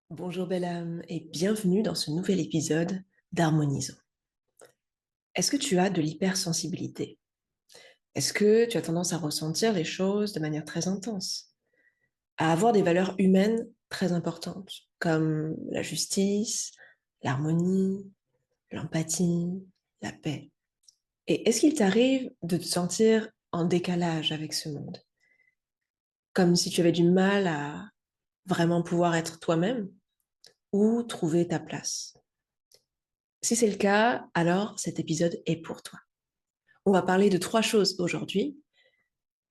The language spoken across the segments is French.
Bonjour belle âme et bienvenue dans ce nouvel épisode d'Harmonisons. Est-ce que tu as de l'hypersensibilité? Est-ce que tu as tendance à ressentir les choses de manière très intense, à avoir des valeurs humaines très importantes, comme la justice, l'harmonie, l'empathie, la paix? Et est-ce qu'il t'arrive de te sentir en décalage avec ce monde, comme si tu avais du mal à vraiment pouvoir être toi-même ou trouver ta place? Si c'est le cas, alors cet épisode est pour toi. On va parler de trois choses aujourd'hui.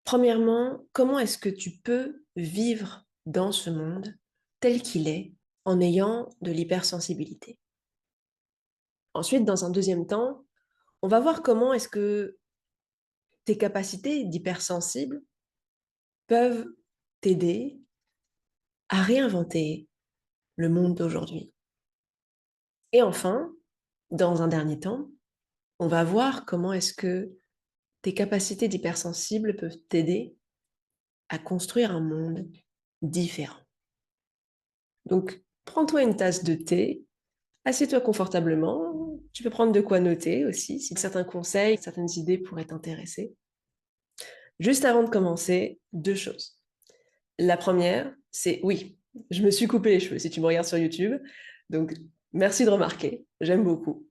Premièrement, comment est-ce que tu peux vivre dans ce monde tel qu'il est en ayant de l'hypersensibilité? Ensuite, dans un deuxième temps, on va voir comment est-ce que tes capacités d'hypersensible peuvent t'aider à réinventer le monde d'aujourd'hui. Et enfin, dans un dernier temps, on va voir comment est-ce que tes capacités d'hypersensible peuvent t'aider à construire un monde différent. Donc, prends-toi une tasse de thé, assieds-toi confortablement. Tu peux prendre de quoi noter aussi, si certains conseils, certaines idées pourraient t'intéresser. Juste avant de commencer, deux choses. La première, c'est oui, je me suis coupé les cheveux si tu me regardes sur YouTube. Donc, merci de remarquer, j'aime beaucoup.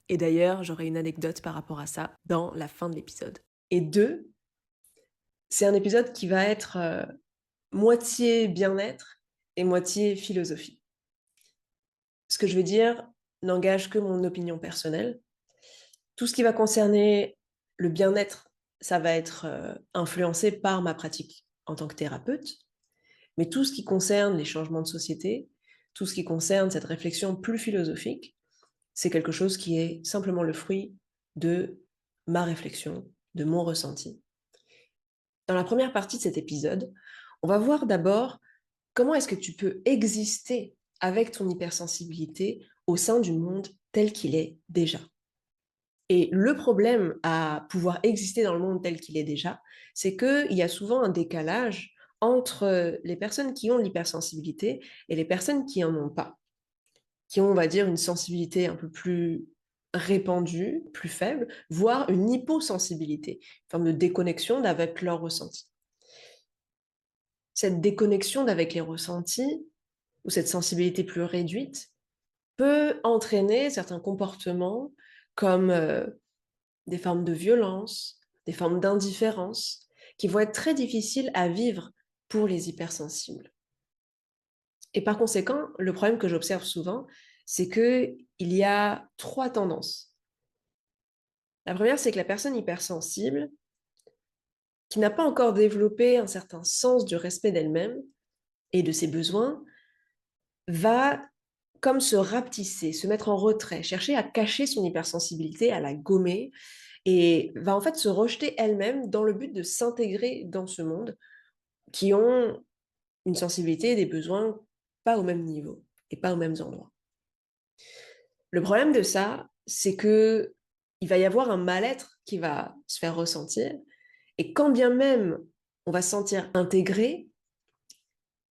Et d'ailleurs, j'aurai une anecdote par rapport à ça dans la fin de l'épisode. Et deux, c'est un épisode qui va être moitié bien-être et moitié philosophie. Ce que je vais dire n'engage que mon opinion personnelle. Tout ce qui va concerner le bien-être, ça va être influencé par ma pratique en tant que thérapeute. Mais tout ce qui concerne les changements de société, tout ce qui concerne cette réflexion plus philosophique, c'est quelque chose qui est simplement le fruit de ma réflexion, de mon ressenti. Dans la première partie de cet épisode, on va voir d'abord comment est-ce que tu peux exister avec ton hypersensibilité au sein du monde tel qu'il est déjà. Et le problème à pouvoir exister dans le monde tel qu'il est déjà, c'est qu'il y a souvent un décalage entre les personnes qui ont l'hypersensibilité et les personnes qui en ont pas, qui ont, on va dire, une sensibilité un peu plus répandue, plus faible, voire une hyposensibilité, une forme de déconnexion avec leurs ressentis. Cette déconnexion avec les ressentis, ou cette sensibilité plus réduite, peut entraîner certains comportements comme des formes de violence, des formes d'indifférence, qui vont être très difficiles à vivre pour les hypersensibles. Et par conséquent, le problème que j'observe souvent, c'est qu'il y a trois tendances. La première, c'est que la personne hypersensible, qui n'a pas encore développé un certain sens du respect d'elle-même et de ses besoins, va comme se rapetisser, se mettre en retrait, chercher à cacher son hypersensibilité, à la gommer, et va en fait se rejeter elle-même dans le but de s'intégrer dans ce monde qui ont une sensibilité et des besoins pas au même niveau et pas aux mêmes endroits. Le problème de ça, c'est que il va y avoir un mal-être qui va se faire ressentir et quand bien même on va se sentir intégré,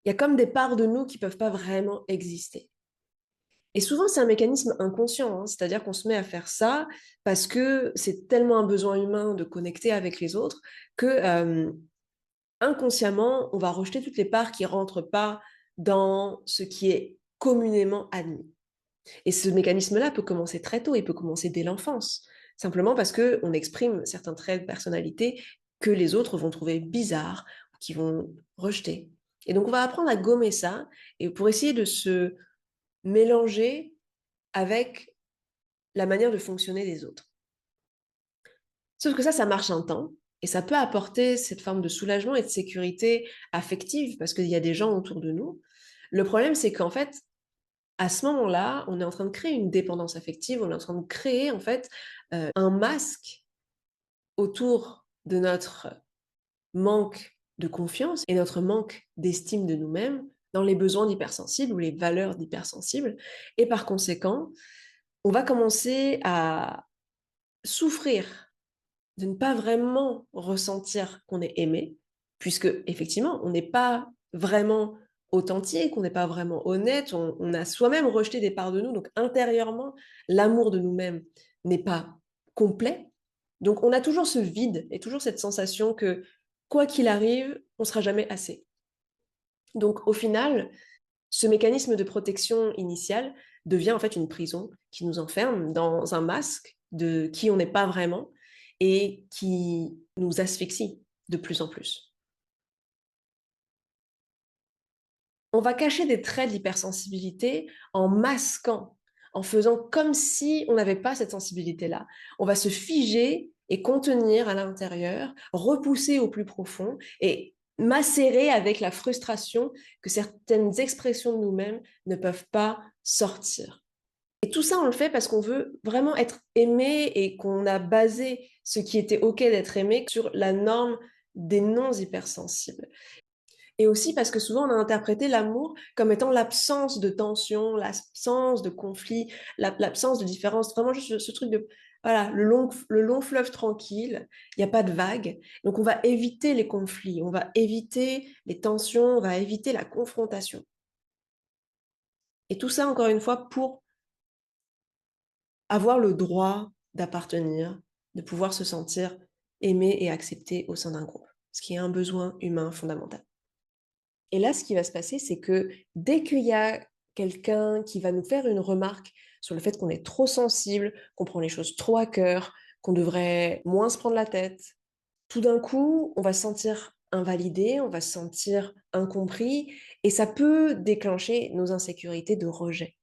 il y a comme des parts de nous qui peuvent pas vraiment exister. Et souvent, c'est un mécanisme inconscient, hein, c'est-à-dire qu'on se met à faire ça parce que c'est tellement un besoin humain de connecter avec les autres que inconsciemment, on va rejeter toutes les parts qui rentrent pas dans ce qui est communément admis. Et ce mécanisme-là peut commencer très tôt, il peut commencer dès l'enfance, simplement parce que on exprime certains traits de personnalité que les autres vont trouver bizarres, qui vont rejeter. Et donc, on va apprendre à gommer ça et pour essayer de se mélanger avec la manière de fonctionner des autres. Sauf que ça marche un temps et ça peut apporter cette forme de soulagement et de sécurité affective parce qu'il y a des gens autour de nous. Le problème, c'est qu'en fait, à ce moment-là, on est en train de créer une dépendance affective, on est en train de créer en fait un masque autour de notre manque de confiance et notre manque d'estime de nous-mêmes dans les besoins d'hypersensibles ou les valeurs d'hypersensibles. Et par conséquent, on va commencer à souffrir de ne pas vraiment ressentir qu'on est aimé, puisque effectivement, on n'est pas vraiment authentique, on n'est pas vraiment honnête, on a soi-même rejeté des parts de nous, donc intérieurement, l'amour de nous-mêmes n'est pas complet. Donc on a toujours ce vide et toujours cette sensation que quoi qu'il arrive, on ne sera jamais assez. Donc au final, ce mécanisme de protection initiale devient en fait une prison qui nous enferme dans un masque de qui on n'est pas vraiment et qui nous asphyxie de plus en plus. On va cacher des traits de l'hypersensibilité en masquant, en faisant comme si on n'avait pas cette sensibilité-là. On va se figer et contenir à l'intérieur, repousser au plus profond et macérer avec la frustration que certaines expressions de nous-mêmes ne peuvent pas sortir. Et tout ça, on le fait parce qu'on veut vraiment être aimé et qu'on a basé ce qui était OK d'être aimé sur la norme des non-hypersensibles. Et aussi parce que souvent, on a interprété l'amour comme étant l'absence de tension, l'absence de conflit, l'absence de différence. Vraiment juste ce truc de, voilà, le long fleuve tranquille, il n'y a pas de vagues. Donc, on va éviter les conflits, on va éviter les tensions, on va éviter la confrontation. Et tout ça, encore une fois, pour avoir le droit d'appartenir, de pouvoir se sentir aimé et accepté au sein d'un groupe, ce qui est un besoin humain fondamental. Et là, ce qui va se passer, c'est que dès qu'il y a quelqu'un qui va nous faire une remarque sur le fait qu'on est trop sensible, qu'on prend les choses trop à cœur, qu'on devrait moins se prendre la tête, tout d'un coup, on va se sentir invalidé, on va se sentir incompris, et ça peut déclencher nos insécurités de rejet.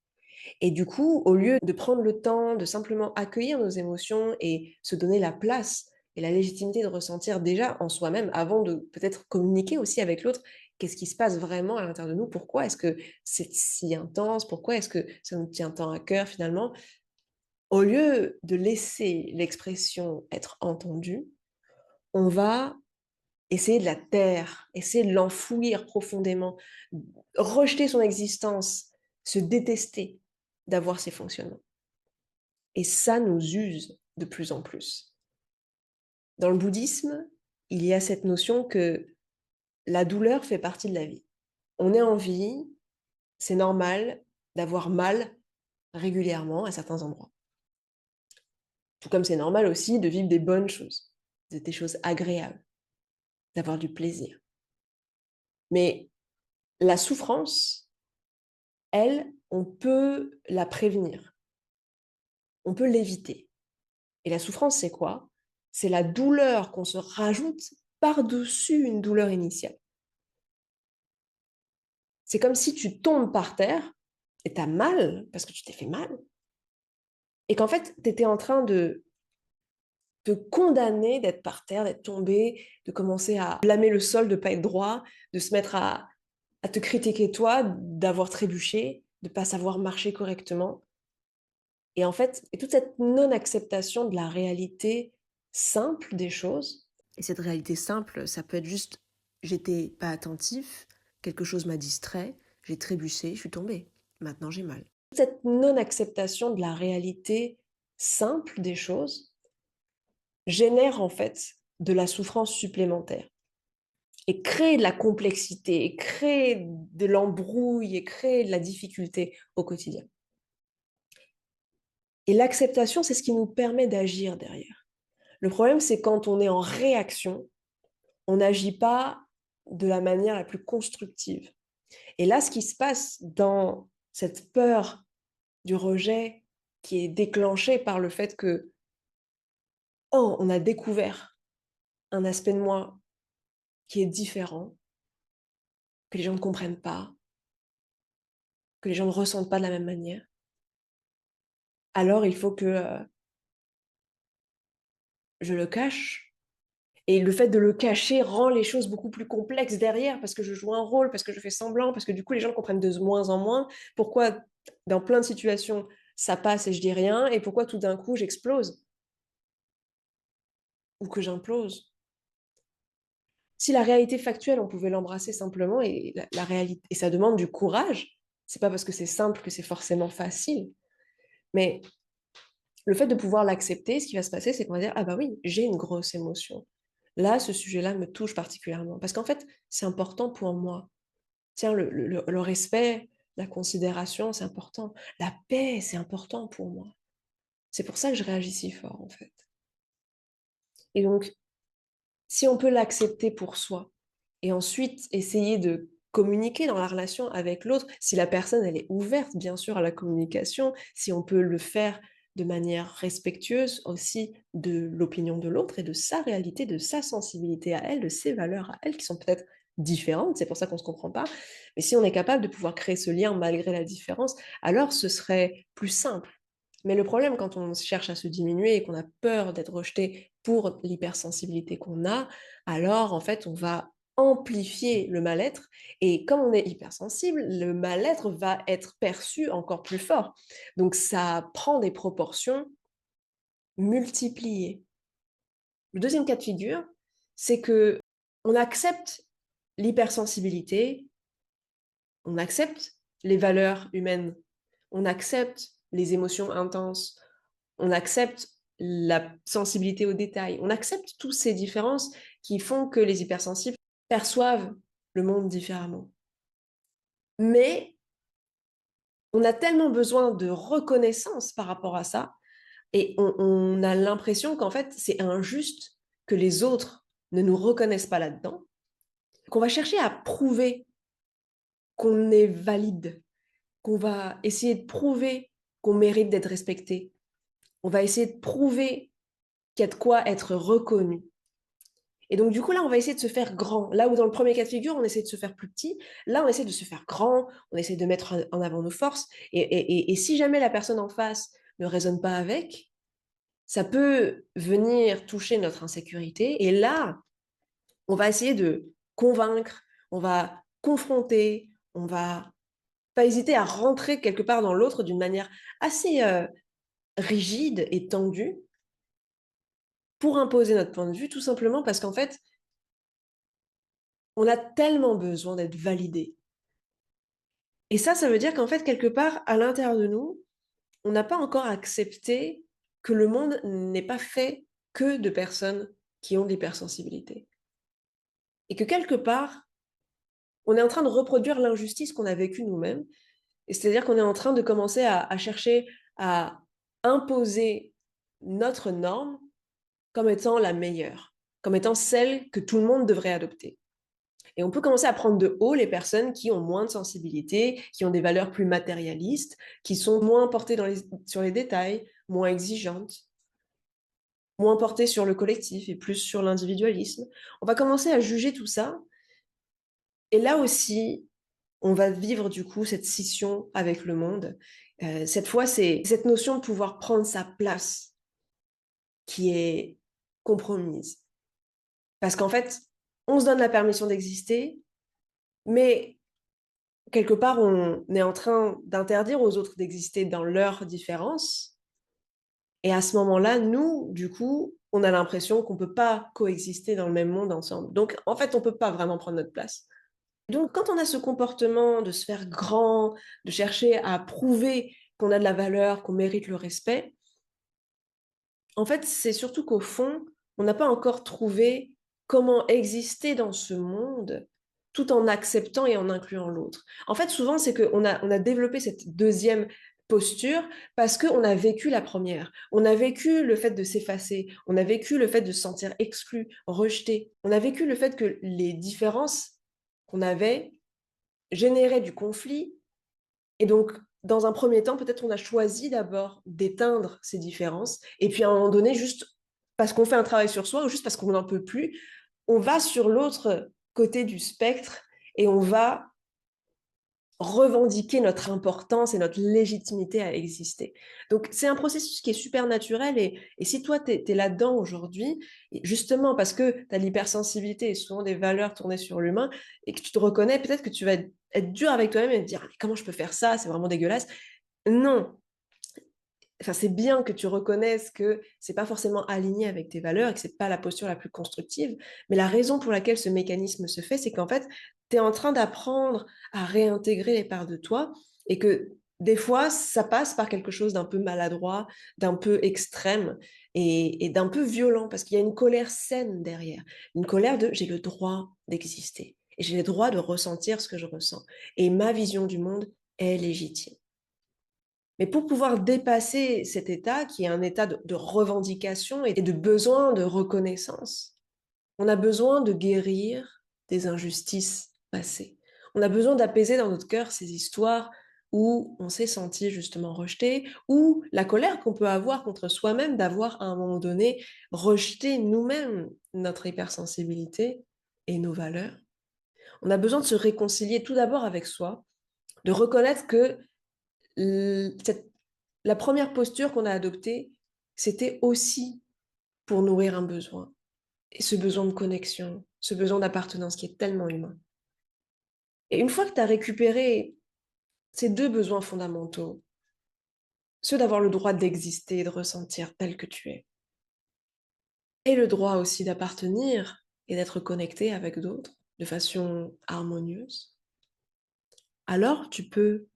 Et du coup, au lieu de prendre le temps de simplement accueillir nos émotions et se donner la place et la légitimité de ressentir déjà en soi-même, avant de peut-être communiquer aussi avec l'autre, qu'est-ce qui se passe vraiment à l'intérieur de nous, pourquoi est-ce que c'est si intense, pourquoi est-ce que ça nous tient tant à cœur finalement, au lieu de laisser l'expression être entendue, on va essayer de la taire, essayer de l'enfouir profondément, rejeter son existence, se détester d'avoir ces fonctionnements. Et ça nous use de plus en plus. Dans le bouddhisme, il y a cette notion que la douleur fait partie de la vie. On est en vie, c'est normal d'avoir mal régulièrement à certains endroits. Tout comme c'est normal aussi de vivre des bonnes choses, des choses agréables, d'avoir du plaisir. Mais la souffrance, elle, on peut la prévenir, on peut l'éviter. Et la souffrance, c'est quoi? C'est la douleur qu'on se rajoute par-dessus une douleur initiale. C'est comme si tu tombes par terre et tu as mal parce que tu t'es fait mal. Et qu'en fait, tu étais en train de te condamner d'être par terre, d'être tombé, de commencer à blâmer le sol, de ne pas être droit, de se mettre à te critiquer toi, d'avoir trébuché, de ne pas savoir marcher correctement. Et en fait, et toute cette non-acceptation de la réalité simple des choses. Et cette réalité simple, ça peut être juste, j'étais pas attentif, quelque chose m'a distrait, j'ai trébuché, je suis tombée. Maintenant, j'ai mal. Cette non-acceptation de la réalité simple des choses génère en fait de la souffrance supplémentaire et crée de la complexité, et crée de l'embrouille, et crée de la difficulté au quotidien. Et l'acceptation, c'est ce qui nous permet d'agir derrière. Le problème, c'est quand on est en réaction, on n'agit pas de la manière la plus constructive. Et là, ce qui se passe dans cette peur du rejet qui est déclenchée par le fait que, oh, on a découvert un aspect de moi qui est différent, que les gens ne comprennent pas, que les gens ne ressentent pas de la même manière, alors il faut que je le cache. Et le fait de le cacher rend les choses beaucoup plus complexes derrière parce que je joue un rôle, parce que je fais semblant, parce que du coup les gens comprennent de moins en moins pourquoi dans plein de situations ça passe et je dis rien et pourquoi tout d'un coup j'explose ou que j'implose. Si la réalité factuelle, on pouvait l'embrasser simplement et la réalité, et ça demande du courage, c'est pas parce que c'est simple que c'est forcément facile, mais le fait de pouvoir l'accepter, ce qui va se passer, c'est qu'on va dire, ah bah oui, j'ai une grosse émotion. Là, ce sujet-là me touche particulièrement. Parce qu'en fait, c'est important pour moi. Tiens, le respect, la considération, c'est important. La paix, c'est important pour moi. C'est pour ça que je réagis si fort, en fait. Et donc, si on peut l'accepter pour soi, et ensuite essayer de communiquer dans la relation avec l'autre, si la personne, elle est ouverte, bien sûr, à la communication, si on peut le faire de manière respectueuse aussi de l'opinion de l'autre et de sa réalité, de sa sensibilité à elle, de ses valeurs à elle, qui sont peut-être différentes, c'est pour ça qu'on ne se comprend pas. Mais si on est capable de pouvoir créer ce lien malgré la différence, alors ce serait plus simple. Mais le problème, quand on cherche à se diminuer et qu'on a peur d'être rejeté pour l'hypersensibilité qu'on a, alors en fait, on va amplifier le mal-être. Et comme on est hypersensible, le mal-être va être perçu encore plus fort. Donc ça prend des proportions multipliées. Le deuxième cas de figure, c'est que on accepte l'hypersensibilité, on accepte les valeurs humaines, on accepte les émotions intenses, on accepte la sensibilité aux détails, on accepte toutes ces différences qui font que les hypersensibles perçoivent le monde différemment. Mais on a tellement besoin de reconnaissance par rapport à ça, et on a l'impression qu'en fait, c'est injuste que les autres ne nous reconnaissent pas là-dedans, qu'on va chercher à prouver qu'on est valide, qu'on va essayer de prouver qu'on mérite d'être respecté. On va essayer de prouver qu'il y a de quoi être reconnu. Et donc, du coup, là, on va essayer de se faire grand. Là où dans le premier cas de figure, on essaie de se faire plus petit, là, on essaie de se faire grand, on essaie de mettre en avant nos forces. Et si jamais la personne en face ne raisonne pas avec, ça peut venir toucher notre insécurité. Et là, on va essayer de convaincre, on va confronter, on va pas hésiter à rentrer quelque part dans l'autre d'une manière assez rigide et tendue pour imposer notre point de vue, tout simplement parce qu'en fait, on a tellement besoin d'être validé. Et ça veut dire qu'en fait, quelque part, à l'intérieur de nous, on n'a pas encore accepté que le monde n'est pas fait que de personnes qui ont de l'hypersensibilité. Et que quelque part, on est en train de reproduire l'injustice qu'on a vécue nous-mêmes. Et c'est-à-dire qu'on est en train de commencer à chercher à imposer notre norme comme étant la meilleure, comme étant celle que tout le monde devrait adopter. Et on peut commencer à prendre de haut les personnes qui ont moins de sensibilité, qui ont des valeurs plus matérialistes, qui sont moins portées sur les détails, moins exigeantes, moins portées sur le collectif et plus sur l'individualisme. On va commencer à juger tout ça. Et là aussi, on va vivre du coup cette scission avec le monde. Cette fois, c'est cette notion de pouvoir prendre sa place qui est compromise. Parce qu'en fait, on se donne la permission d'exister, mais quelque part, on est en train d'interdire aux autres d'exister dans leurs différences. Et à ce moment-là, nous, du coup, on a l'impression qu'on ne peut pas coexister dans le même monde ensemble. Donc, en fait, on ne peut pas vraiment prendre notre place. Donc, quand on a ce comportement de se faire grand, de chercher à prouver qu'on a de la valeur, qu'on mérite le respect, en fait, c'est surtout qu'au fond, on n'a pas encore trouvé comment exister dans ce monde tout en acceptant et en incluant l'autre. En fait, souvent, c'est qu'on a développé cette deuxième posture parce qu'on a vécu la première. On a vécu le fait de s'effacer, on a vécu le fait de se sentir exclu, rejeté. On a vécu le fait que les différences qu'on avait généraient du conflit. Et donc, dans un premier temps, peut-être on a choisi d'abord d'éteindre ces différences, et puis à un moment donné, juste parce qu'on fait un travail sur soi, ou juste parce qu'on n'en peut plus, on va sur l'autre côté du spectre, et on va revendiquer notre importance et notre légitimité à exister. Donc, c'est un processus qui est super naturel, et si toi, tu es là-dedans aujourd'hui, justement parce que tu as l'hypersensibilité et souvent des valeurs tournées sur l'humain, et que tu te reconnais, peut-être que tu vas être dur avec toi-même et te dire, mais comment je peux faire ça? C'est vraiment dégueulasse. Non, enfin, c'est bien que tu reconnaisses que c'est pas forcément aligné avec tes valeurs et que c'est pas la posture la plus constructive. Mais la raison pour laquelle ce mécanisme se fait, c'est qu'en fait, tu es en train d'apprendre à réintégrer les parts de toi et que des fois, ça passe par quelque chose d'un peu maladroit, d'un peu extrême et d'un peu violent parce qu'il y a une colère saine derrière. Une colère de j'ai le droit d'exister. et j'ai le droit de ressentir ce que je ressens. Et ma vision du monde est légitime. Mais pour pouvoir dépasser cet état, qui est un état de revendication et de besoin de reconnaissance, on a besoin de guérir des injustices passées. On a besoin d'apaiser dans notre cœur ces histoires où on s'est senti justement rejeté, ou la colère qu'on peut avoir contre soi-même d'avoir à un moment donné rejeté nous-mêmes notre hypersensibilité et nos valeurs. On a besoin de se réconcilier tout d'abord avec soi, de reconnaître que la première posture qu'on a adoptée, c'était aussi pour nourrir un besoin. Et ce besoin de connexion, ce besoin d'appartenance qui est tellement humain. Et une fois que tu as récupéré ces deux besoins fondamentaux, ceux d'avoir le droit d'exister et de ressentir tel que tu es, et le droit aussi d'appartenir et d'être connecté avec d'autres de façon harmonieuse, alors tu peux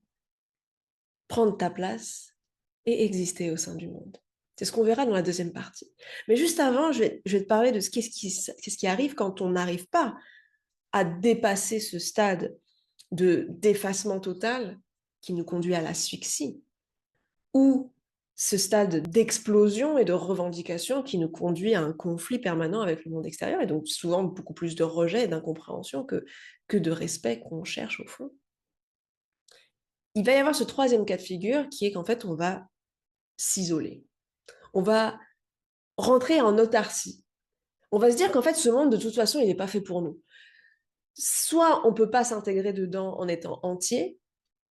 prendre ta place et exister au sein du monde. C'est ce qu'on verra dans la deuxième partie. Mais juste avant, je vais te parler de qu'est-ce qui arrive quand on n'arrive pas à dépasser ce stade d'effacement total qui nous conduit à l'asphyxie, ou ce stade d'explosion et de revendication qui nous conduit à un conflit permanent avec le monde extérieur, et donc souvent beaucoup plus de rejet et d'incompréhension que de respect qu'on cherche au fond. Il va y avoir ce troisième cas de figure qui est qu'en fait, on va s'isoler. On va rentrer en autarcie. On va se dire qu'en fait, ce monde, de toute façon, il n'est pas fait pour nous. Soit on ne peut pas s'intégrer dedans en étant entier,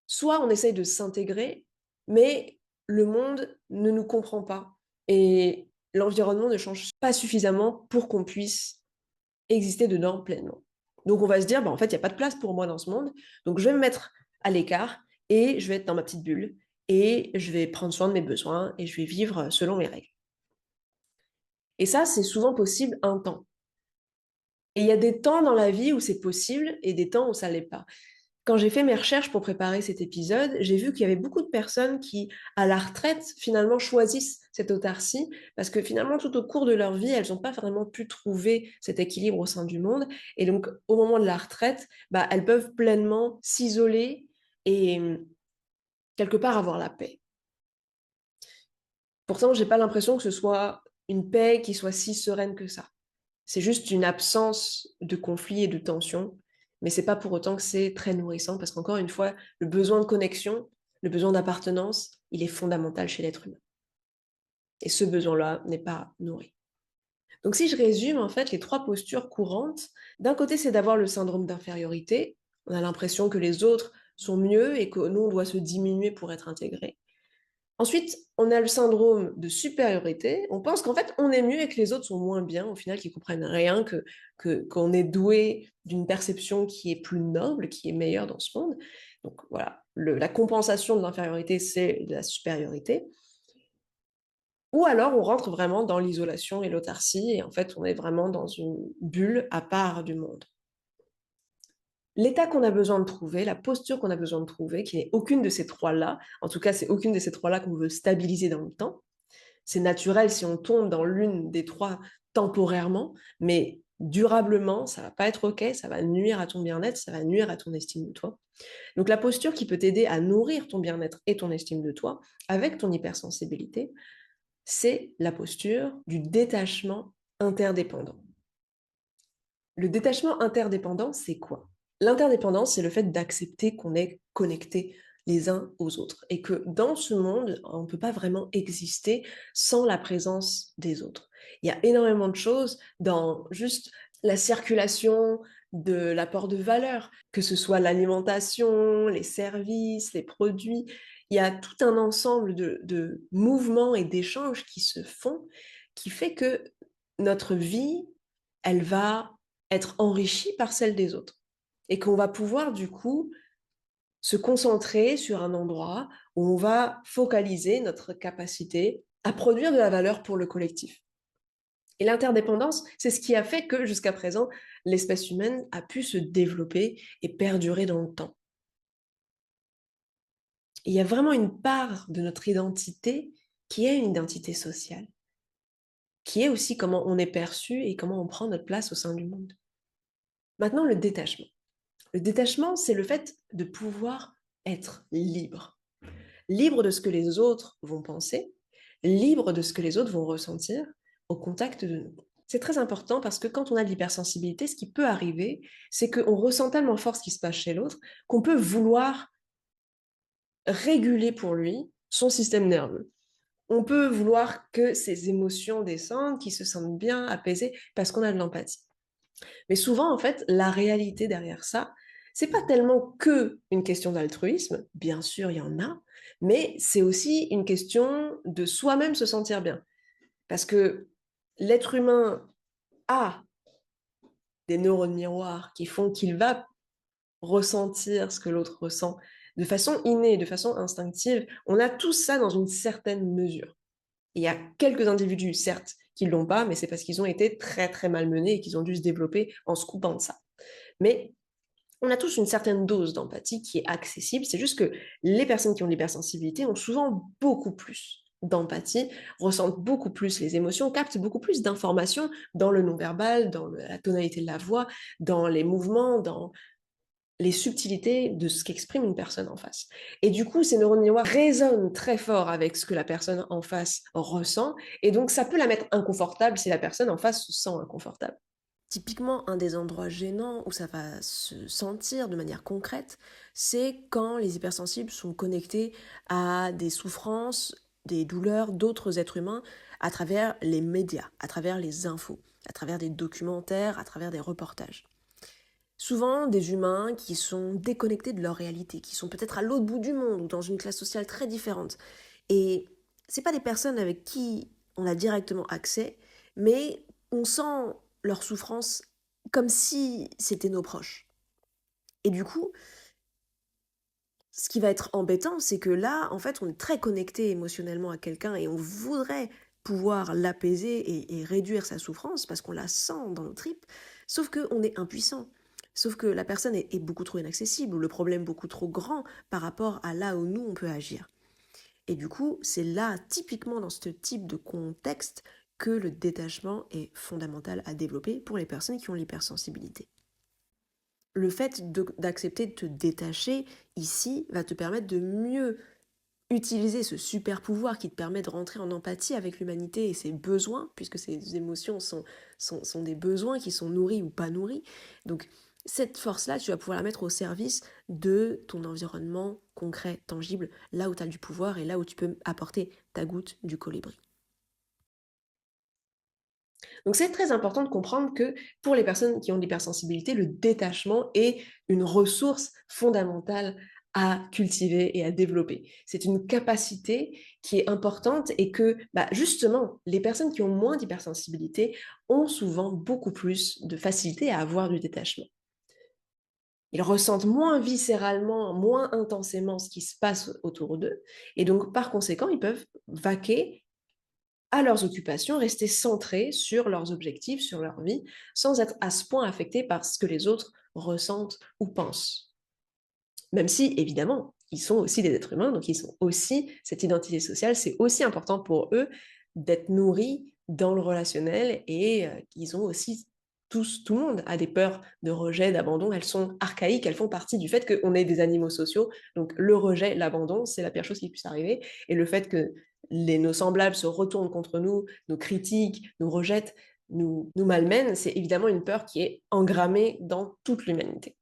soit on essaye de s'intégrer, mais le monde ne nous comprend pas. Et l'environnement ne change pas suffisamment pour qu'on puisse exister dedans pleinement. Donc on va se dire, bah, en fait, il n'y a pas de place pour moi dans ce monde, donc je vais me mettre à l'écart et je vais être dans ma petite bulle et je vais prendre soin de mes besoins et je vais vivre selon mes règles. Et ça, c'est souvent possible un temps. Et il y a des temps dans la vie où c'est possible et des temps où ça ne l'est pas. Quand j'ai fait mes recherches pour préparer cet épisode, j'ai vu qu'il y avait beaucoup de personnes qui, à la retraite, finalement choisissent cette autarcie parce que finalement, tout au cours de leur vie, elles n'ont pas vraiment pu trouver cet équilibre au sein du monde. Et donc, au moment de la retraite, bah, elles peuvent pleinement s'isoler et quelque part avoir la paix. Pourtant, j'ai pas l'impression que ce soit une paix qui soit si sereine que ça. C'est juste une absence de conflit et de tension, mais c'est pas pour autant que c'est très nourrissant, parce qu'encore une fois, le besoin de connexion, le besoin d'appartenance, il est fondamental chez l'être humain. Et ce besoin-là n'est pas nourri. Donc si je résume, en fait, les trois postures courantes, d'un côté, c'est d'avoir le syndrome d'infériorité. On a l'impression que les autres sont mieux et que nous, on doit se diminuer pour être intégrés. Ensuite, on a le syndrome de supériorité. On pense qu'en fait, on est mieux et que les autres sont moins bien, au final, qu'ils comprennent rien, qu'on est doué d'une perception qui est plus noble, qui est meilleure dans ce monde. Donc voilà, la compensation de l'infériorité, c'est de la supériorité. Ou alors, on rentre vraiment dans l'isolation et l'autarcie, et en fait, on est vraiment dans une bulle à part du monde. L'état qu'on a besoin de trouver, la posture qu'on a besoin de trouver, qui n'est aucune de ces trois-là, en tout cas, c'est aucune de ces trois-là qu'on veut stabiliser dans le temps. C'est naturel si on tombe dans l'une des trois temporairement, mais durablement, ça va pas être OK, ça va nuire à ton bien-être, ça va nuire à ton estime de toi. Donc la posture qui peut t'aider à nourrir ton bien-être et ton estime de toi avec ton hypersensibilité, c'est la posture du détachement interdépendant. Le détachement interdépendant, c'est quoi? L'interdépendance, c'est le fait d'accepter qu'on est connectés les uns aux autres et que dans ce monde, on ne peut pas vraiment exister sans la présence des autres. Il y a énormément de choses dans juste la circulation de l'apport de valeur, que ce soit l'alimentation, les services, les produits. Il y a tout un ensemble de mouvements et d'échanges qui se font, qui fait que notre vie, elle va être enrichie par celle des autres et qu'on va pouvoir du coup se concentrer sur un endroit où on va focaliser notre capacité à produire de la valeur pour le collectif. Et l'interdépendance, c'est ce qui a fait que jusqu'à présent, l'espèce humaine a pu se développer et perdurer dans le temps. Et il y a vraiment une part de notre identité qui est une identité sociale, qui est aussi comment on est perçu et comment on prend notre place au sein du monde. Maintenant, le détachement. Le détachement, c'est le fait de pouvoir être libre. Libre de ce que les autres vont penser, libre de ce que les autres vont ressentir au contact de nous. C'est très important parce que quand on a de l'hypersensibilité, ce qui peut arriver, c'est qu'on ressent tellement fort ce qui se passe chez l'autre qu'on peut vouloir réguler pour lui son système nerveux. On peut vouloir que ses émotions descendent, qu'il se sente bien, apaisé, parce qu'on a de l'empathie. Mais souvent, en fait, la réalité derrière ça, c'est pas tellement que une question d'altruisme, bien sûr, il y en a, mais c'est aussi une question de soi-même se sentir bien. Parce que l'être humain a des neurones miroirs qui font qu'il va ressentir ce que l'autre ressent de façon innée, de façon instinctive. On a tout ça dans une certaine mesure. Il y a quelques individus, certes, qui ne l'ont pas, mais c'est parce qu'ils ont été très très malmenés et qu'ils ont dû se développer en se coupant de ça. Mais on a tous une certaine dose d'empathie qui est accessible. C'est juste que les personnes qui ont de l'hypersensibilité ont souvent beaucoup plus d'empathie, ressentent beaucoup plus les émotions, captent beaucoup plus d'informations dans le non-verbal, dans la tonalité de la voix, dans les mouvements, dans les subtilités de ce qu'exprime une personne en face. Et du coup, ces neurones miroirs résonnent très fort avec ce que la personne en face ressent, et donc ça peut la mettre inconfortable si la personne en face se sent inconfortable. Typiquement, un des endroits gênants où ça va se sentir de manière concrète, c'est quand les hypersensibles sont connectés à des souffrances, des douleurs d'autres êtres humains à travers les médias, à travers les infos, à travers des documentaires, à travers des reportages. Souvent des humains qui sont déconnectés de leur réalité, qui sont peut-être à l'autre bout du monde ou dans une classe sociale très différente. Et c'est pas des personnes avec qui on a directement accès, mais on sent leur souffrance comme si c'était nos proches. Et du coup, ce qui va être embêtant, c'est que là, en fait, on est très connecté émotionnellement à quelqu'un et on voudrait pouvoir l'apaiser et réduire sa souffrance parce qu'on la sent dans nos tripes, sauf qu'on est impuissant. Sauf que la personne est beaucoup trop inaccessible, ou le problème beaucoup trop grand par rapport à là où nous, on peut agir. Et du coup, c'est là, typiquement dans ce type de contexte, que le détachement est fondamental à développer pour les personnes qui ont l'hypersensibilité. Le fait d'accepter de te détacher ici va te permettre de mieux utiliser ce super pouvoir qui te permet de rentrer en empathie avec l'humanité et ses besoins, puisque ces émotions sont des besoins qui sont nourris ou pas nourris. Donc cette force-là, tu vas pouvoir la mettre au service de ton environnement concret, tangible, là où tu as du pouvoir et là où tu peux apporter ta goutte du colibri. Donc c'est très important de comprendre que pour les personnes qui ont de l'hypersensibilité, le détachement est une ressource fondamentale à cultiver et à développer. C'est une capacité qui est importante et que justement, les personnes qui ont moins d'hypersensibilité ont souvent beaucoup plus de facilité à avoir du détachement. Ils ressentent moins viscéralement, moins intensément ce qui se passe autour d'eux et donc par conséquent, ils peuvent vaquer à leurs occupations, rester centrés sur leurs objectifs, sur leur vie, sans être à ce point affectés par ce que les autres ressentent ou pensent. Même si, évidemment, ils sont aussi des êtres humains, donc ils sont aussi, cette identité sociale, c'est aussi important pour eux d'être nourris dans le relationnel et ils ont aussi tout le monde a des peurs de rejet, d'abandon, elles sont archaïques, elles font partie du fait qu'on est des animaux sociaux, donc le rejet, l'abandon, c'est la pire chose qui puisse arriver, et le fait que nos semblables se retournent contre nous, nous critiquent, nous rejettent, nous malmènent, c'est évidemment une peur qui est engrammée dans toute l'humanité.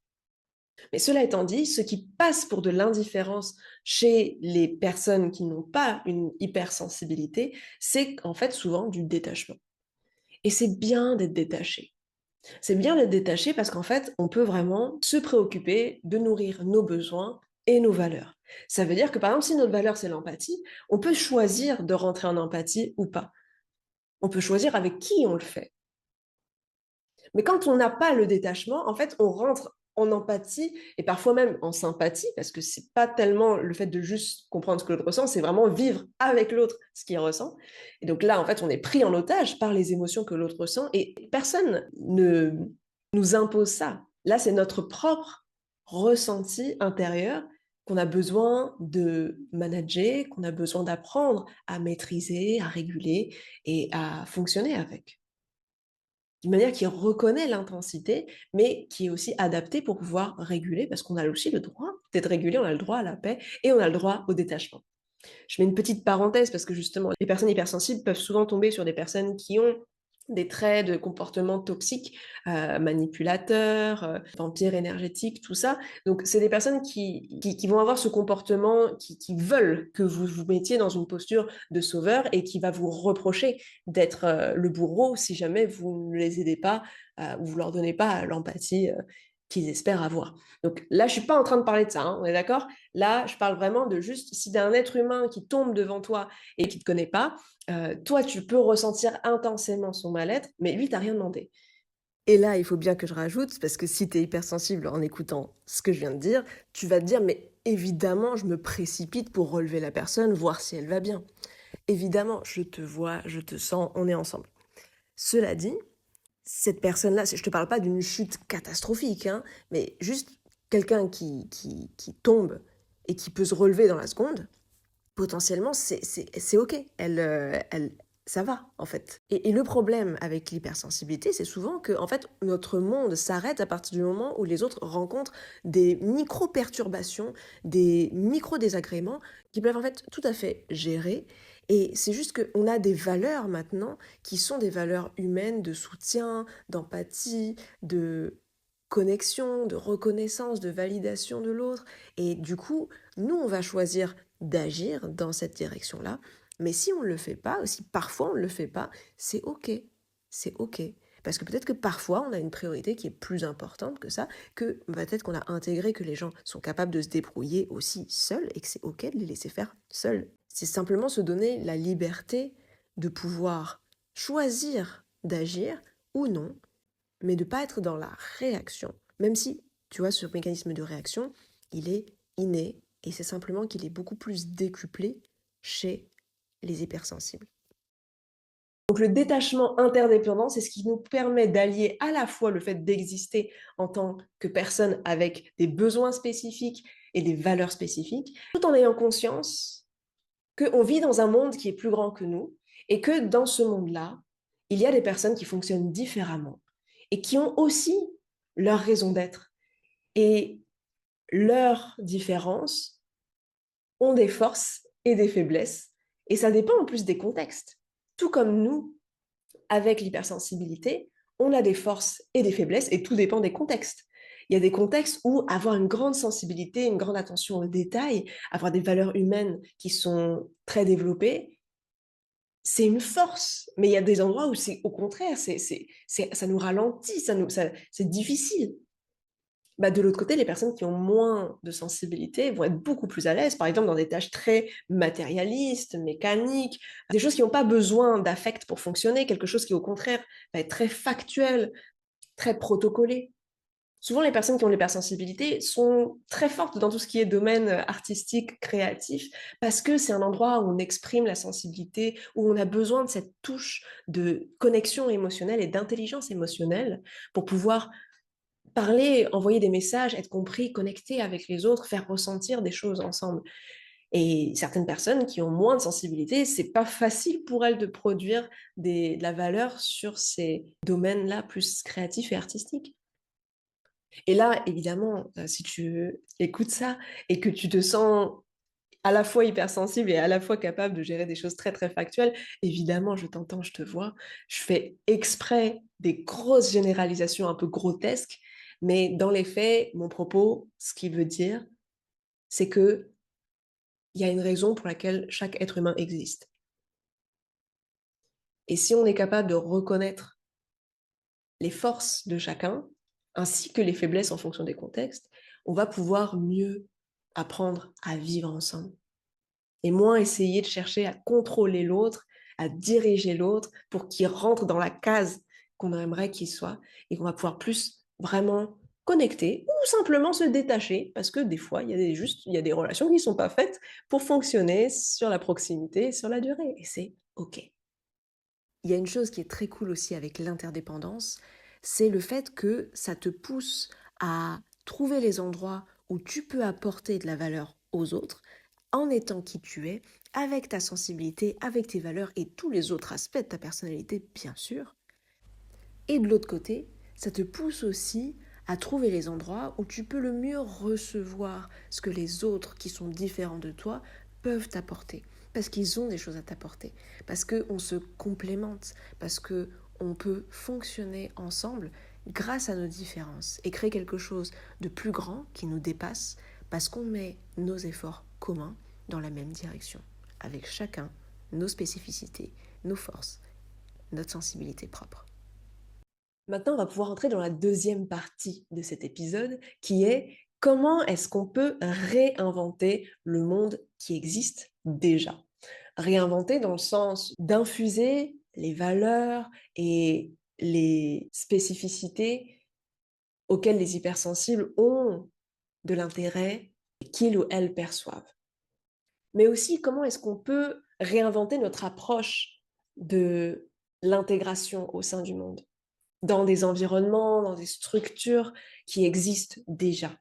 Mais cela étant dit, ce qui passe pour de l'indifférence chez les personnes qui n'ont pas une hypersensibilité, c'est en fait souvent du détachement. Et c'est bien d'être détaché. C'est bien d'être détaché parce qu'en fait, on peut vraiment se préoccuper de nourrir nos besoins et nos valeurs. Ça veut dire que par exemple, si notre valeur c'est l'empathie, on peut choisir de rentrer en empathie ou pas. On peut choisir avec qui on le fait. Mais quand on n'a pas le détachement, en fait, on rentre en empathie et parfois même en sympathie, parce que c'est pas tellement le fait de juste comprendre ce que l'autre ressent, c'est vraiment vivre avec l'autre ce qu'il ressent. Et donc là, en fait, on est pris en otage par les émotions que l'autre ressent et personne ne nous impose ça. Là, c'est notre propre ressenti intérieur qu'on a besoin de manager, qu'on a besoin d'apprendre à maîtriser, à réguler et à fonctionner avec. d'une manière qui reconnaît l'intensité, mais qui est aussi adaptée pour pouvoir réguler, parce qu'on a aussi le droit d'être régulé, on a le droit à la paix et on a le droit au détachement. Je mets une petite parenthèse parce que justement, les personnes hypersensibles peuvent souvent tomber sur des personnes qui ont des traits de comportement toxiques, manipulateurs, vampires énergétiques, tout ça. Donc, c'est des personnes qui vont avoir ce comportement, qui veulent que vous vous mettiez dans une posture de sauveur et qui va vous reprocher d'être le bourreau si jamais vous ne les aidez pas ou vous leur donnez pas l'empathie qu'ils espèrent avoir. Donc là, je suis pas en train de parler de ça, hein, on est d'accord? Là, je parle vraiment de juste si d'un être humain qui tombe devant toi et qui te connaît pas, toi, tu peux ressentir intensément son mal-être, mais lui, t'as rien demandé. Et là, il faut bien que je rajoute, parce que si tu es hypersensible en écoutant ce que je viens de dire, tu vas te dire, mais évidemment, je me précipite pour relever la personne, voir si elle va bien. Évidemment, je te vois, je te sens, on est ensemble. Cela dit, cette personne-là, je te parle pas d'une chute catastrophique, hein, mais juste quelqu'un qui tombe et qui peut se relever dans la seconde, potentiellement, c'est OK. Ça va, en fait. Et le problème avec l'hypersensibilité, c'est souvent que, en fait, notre monde s'arrête à partir du moment où les autres rencontrent des micro-perturbations, des micro-désagréments qui peuvent, en fait, tout à fait gérer. Et c'est juste qu'on a des valeurs maintenant qui sont des valeurs humaines de soutien, d'empathie, de connexion, de reconnaissance, de validation de l'autre. Et du coup, nous, on va choisir d'agir dans cette direction-là. Mais si on ne le fait pas, ou si parfois on ne le fait pas, c'est OK. C'est OK. Parce que peut-être que parfois on a une priorité qui est plus importante que ça, que peut-être qu'on a intégré que les gens sont capables de se débrouiller aussi seuls et que c'est OK de les laisser faire seuls. C'est simplement se donner la liberté de pouvoir choisir d'agir ou non, mais de ne pas être dans la réaction. Même si, tu vois, ce mécanisme de réaction, il est inné et c'est simplement qu'il est beaucoup plus décuplé chez les hypersensibles. Donc le détachement interdépendant, c'est ce qui nous permet d'allier à la fois le fait d'exister en tant que personne avec des besoins spécifiques et des valeurs spécifiques, tout en ayant conscience qu'on vit dans un monde qui est plus grand que nous et que dans ce monde-là, il y a des personnes qui fonctionnent différemment et qui ont aussi leur raison d'être. Et leurs différences ont des forces et des faiblesses. Et ça dépend en plus des contextes. Tout comme nous, avec l'hypersensibilité, on a des forces et des faiblesses et tout dépend des contextes. Il y a des contextes où avoir une grande sensibilité, une grande attention aux détails, avoir des valeurs humaines qui sont très développées, c'est une force. Mais il y a des endroits où c'est au contraire, ça nous ralentit, c'est difficile. Bah, de l'autre côté, les personnes qui ont moins de sensibilité vont être beaucoup plus à l'aise, par exemple dans des tâches très matérialistes, mécaniques, des choses qui n'ont pas besoin d'affect pour fonctionner, quelque chose qui au contraire va être très factuel, très protocolé. Souvent, les personnes qui ont l'hypersensibilité sont très fortes dans tout ce qui est domaine artistique, créatif, parce que c'est un endroit où on exprime la sensibilité, où on a besoin de cette touche de connexion émotionnelle et d'intelligence émotionnelle pour pouvoir parler, envoyer des messages, être compris, connecter avec les autres, faire ressentir des choses ensemble. Et certaines personnes qui ont moins de sensibilité, c'est pas facile pour elles de produire de la valeur sur ces domaines-là plus créatifs et artistiques. Et là, évidemment, si tu écoutes ça et que tu te sens à la fois hypersensible et à la fois capable de gérer des choses très très factuelles, évidemment, je t'entends, je te vois. Je fais exprès des grosses généralisations un peu grotesques, mais dans les faits, mon propos, ce qu'il veut dire, c'est que il y a une raison pour laquelle chaque être humain existe. Et si on est capable de reconnaître les forces de chacun, ainsi que les faiblesses en fonction des contextes, on va pouvoir mieux apprendre à vivre ensemble. Et moins essayer de chercher à contrôler l'autre, à diriger l'autre pour qu'il rentre dans la case qu'on aimerait qu'il soit et qu'on va pouvoir plus vraiment connecter ou simplement se détacher parce que des fois, il y a des relations qui ne sont pas faites pour fonctionner sur la proximité, sur la durée et c'est OK. Il y a une chose qui est très cool aussi avec l'interdépendance, c'est le fait que ça te pousse à trouver les endroits où tu peux apporter de la valeur aux autres en étant qui tu es, avec ta sensibilité, avec tes valeurs et tous les autres aspects de ta personnalité, bien sûr. Et de l'autre côté, ça te pousse aussi à trouver les endroits où tu peux le mieux recevoir ce que les autres qui sont différents de toi peuvent t'apporter. Parce qu'ils ont des choses à t'apporter. Parce qu'on se complémente. Parce qu'on peut fonctionner ensemble grâce à nos différences et créer quelque chose de plus grand qui nous dépasse parce qu'on met nos efforts communs dans la même direction, avec chacun nos spécificités, nos forces, notre sensibilité propre. Maintenant, on va pouvoir entrer dans la deuxième partie de cet épisode, qui est comment est-ce qu'on peut réinventer le monde qui existe déjà. Réinventer dans le sens d'infuser les valeurs et les spécificités auxquelles les hypersensibles ont de l'intérêt qu'ils ou elles perçoivent. Mais aussi, comment est-ce qu'on peut réinventer notre approche de l'intégration au sein du monde, dans des environnements, dans des structures qui existent déjà.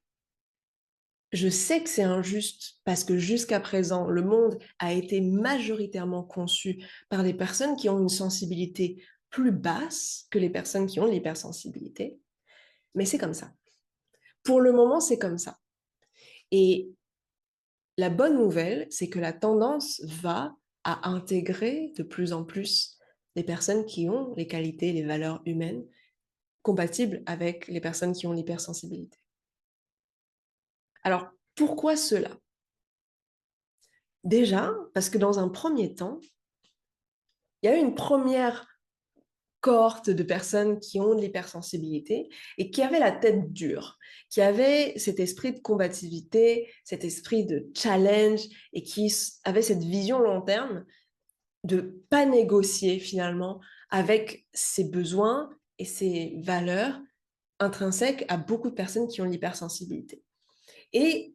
Je sais que c'est injuste parce que jusqu'à présent, le monde a été majoritairement conçu par des personnes qui ont une sensibilité plus basse que les personnes qui ont l'hypersensibilité, mais c'est comme ça. Pour le moment, c'est comme ça. Et la bonne nouvelle, c'est que la tendance va à intégrer de plus en plus les personnes qui ont les qualités, les valeurs humaines compatibles avec les personnes qui ont l'hypersensibilité. Alors, pourquoi cela? Déjà, parce que dans un premier temps, il y a eu une première cohorte de personnes qui ont de l'hypersensibilité et qui avaient la tête dure, qui avaient cet esprit de combativité, cet esprit de challenge et qui avaient cette vision long terme de pas négocier finalement avec ses besoins et ses valeurs intrinsèques à beaucoup de personnes qui ont l'hypersensibilité. Et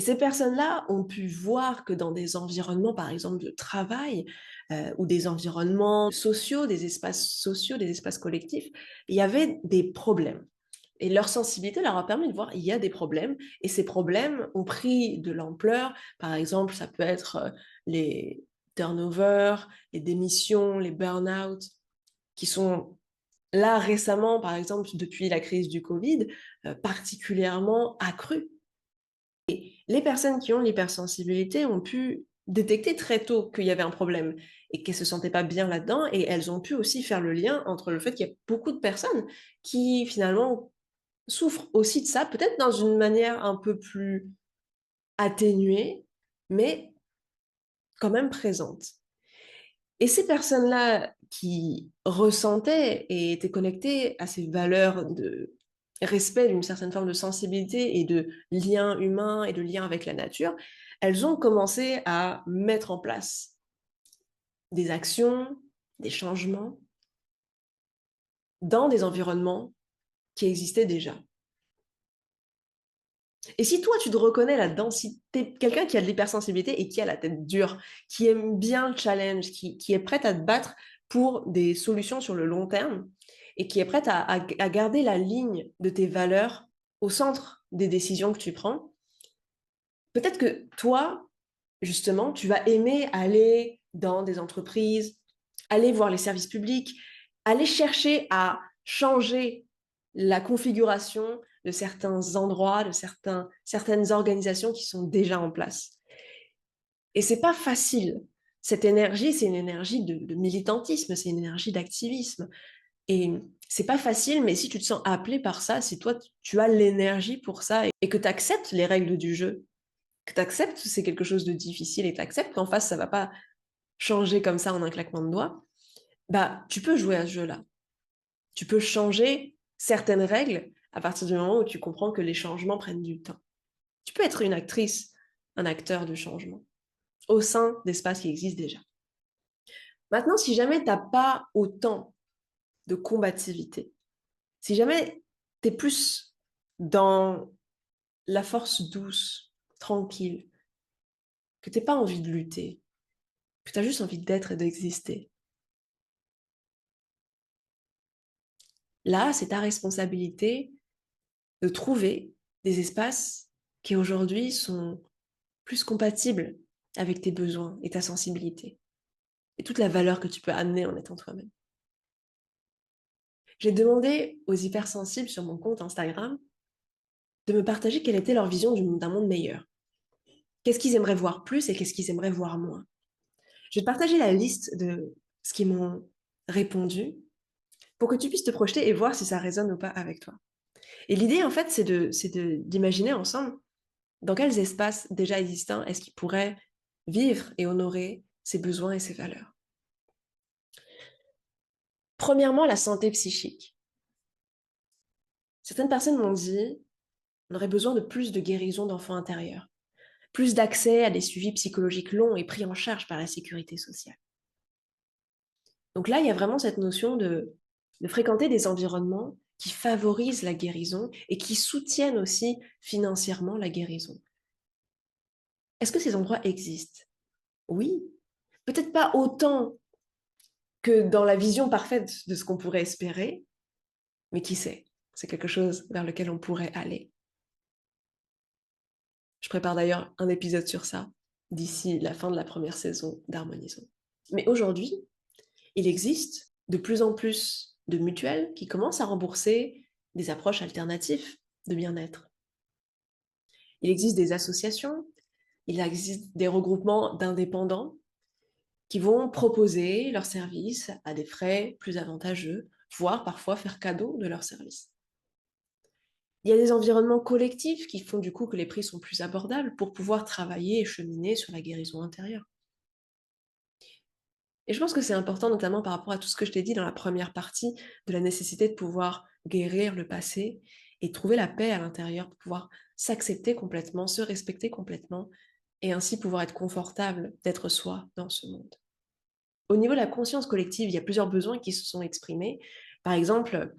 ces personnes-là ont pu voir que dans des environnements, par exemple, de travail ou des environnements sociaux, des espaces collectifs, il y avait des problèmes. Et leur sensibilité leur a permis de voir il y a des problèmes, et ces problèmes ont pris de l'ampleur. Par exemple, ça peut être les turnovers, les démissions, les burn-out, qui sont là récemment, par exemple, depuis la crise du Covid, particulièrement accrus. Les personnes qui ont l'hypersensibilité ont pu détecter très tôt qu'il y avait un problème et qu'elles ne se sentaient pas bien là-dedans, et elles ont pu aussi faire le lien entre le fait qu'il y a beaucoup de personnes qui finalement souffrent aussi de ça, peut-être dans une manière un peu plus atténuée, mais quand même présente. Et ces personnes-là qui ressentaient et étaient connectées à ces valeurs de respect d'une certaine forme de sensibilité et de lien humain et de lien avec la nature, elles ont commencé à mettre en place des actions, des changements dans des environnements qui existaient déjà. Et si toi, tu te reconnais là-dedans, si tu es quelqu'un qui a de l'hypersensibilité et qui a la tête dure, qui aime bien le challenge, qui est prête à te battre pour des solutions sur le long terme et qui est prête à garder la ligne de tes valeurs au centre des décisions que tu prends, peut-être que toi, justement, tu vas aimer aller dans des entreprises, aller voir les services publics, aller chercher à changer la configuration de certains endroits, de certaines organisations qui sont déjà en place. Et c'est pas facile. Cette énergie, c'est une énergie de militantisme, c'est une énergie d'activisme. Et c'est pas facile, mais si tu te sens appelé par ça, si toi, tu as l'énergie pour ça et que tu acceptes les règles du jeu, que tu acceptes que c'est quelque chose de difficile et que tu acceptes qu'en face, ça va pas changer comme ça en un claquement de doigts, bah, tu peux jouer à ce jeu-là. Tu peux changer certaines règles à partir du moment où tu comprends que les changements prennent du temps. Tu peux être une actrice, un acteur de changement au sein d'espaces qui existent déjà. Maintenant, si jamais tu n'as pas autant de combativité, si jamais tu es plus dans la force douce, tranquille, que tu n'as pas envie de lutter, que tu as juste envie d'être et d'exister, là, c'est ta responsabilité de trouver des espaces qui aujourd'hui sont plus compatibles avec tes besoins et ta sensibilité et toute la valeur que tu peux amener en étant toi-même. J'ai demandé aux hypersensibles sur mon compte Instagram de me partager quelle était leur vision d'un monde meilleur. Qu'est-ce qu'ils aimeraient voir plus et qu'est-ce qu'ils aimeraient voir moins. Je vais te partager la liste de ce qu'ils m'ont répondu pour que tu puisses te projeter et voir si ça résonne ou pas avec toi. Et l'idée, en fait, d'imaginer ensemble dans quels espaces déjà existants est-ce qu'ils pourraient vivre et honorer ses besoins et ses valeurs. Premièrement, la santé psychique. Certaines personnes m'ont dit on aurait besoin de plus de guérison d'enfants intérieurs, plus d'accès à des suivis psychologiques longs et pris en charge par la sécurité sociale. Donc là, il y a vraiment cette notion de fréquenter des environnements qui favorisent la guérison et qui soutiennent aussi financièrement la guérison. Est-ce que ces endroits existent? Oui. Peut-être pas autant que dans la vision parfaite de ce qu'on pourrait espérer, mais qui sait? C'est quelque chose vers lequel on pourrait aller. Je prépare d'ailleurs un épisode sur ça d'ici la fin de la première saison d'Harmonisons. Mais aujourd'hui, il existe de plus en plus de mutuelles qui commencent à rembourser des approches alternatives de bien-être. Il existe des associations, il existe des regroupements d'indépendants qui vont proposer leurs services à des frais plus avantageux, voire parfois faire cadeau de leurs services. Il y a des environnements collectifs qui font du coup que les prix sont plus abordables pour pouvoir travailler et cheminer sur la guérison intérieure. Et je pense que c'est important, notamment par rapport à tout ce que je t'ai dit dans la première partie, de la nécessité de pouvoir guérir le passé et trouver la paix à l'intérieur pour pouvoir s'accepter complètement, se respecter complètement et ainsi pouvoir être confortable d'être soi dans ce monde. Au niveau de la conscience collective, il y a plusieurs besoins qui se sont exprimés. Par exemple,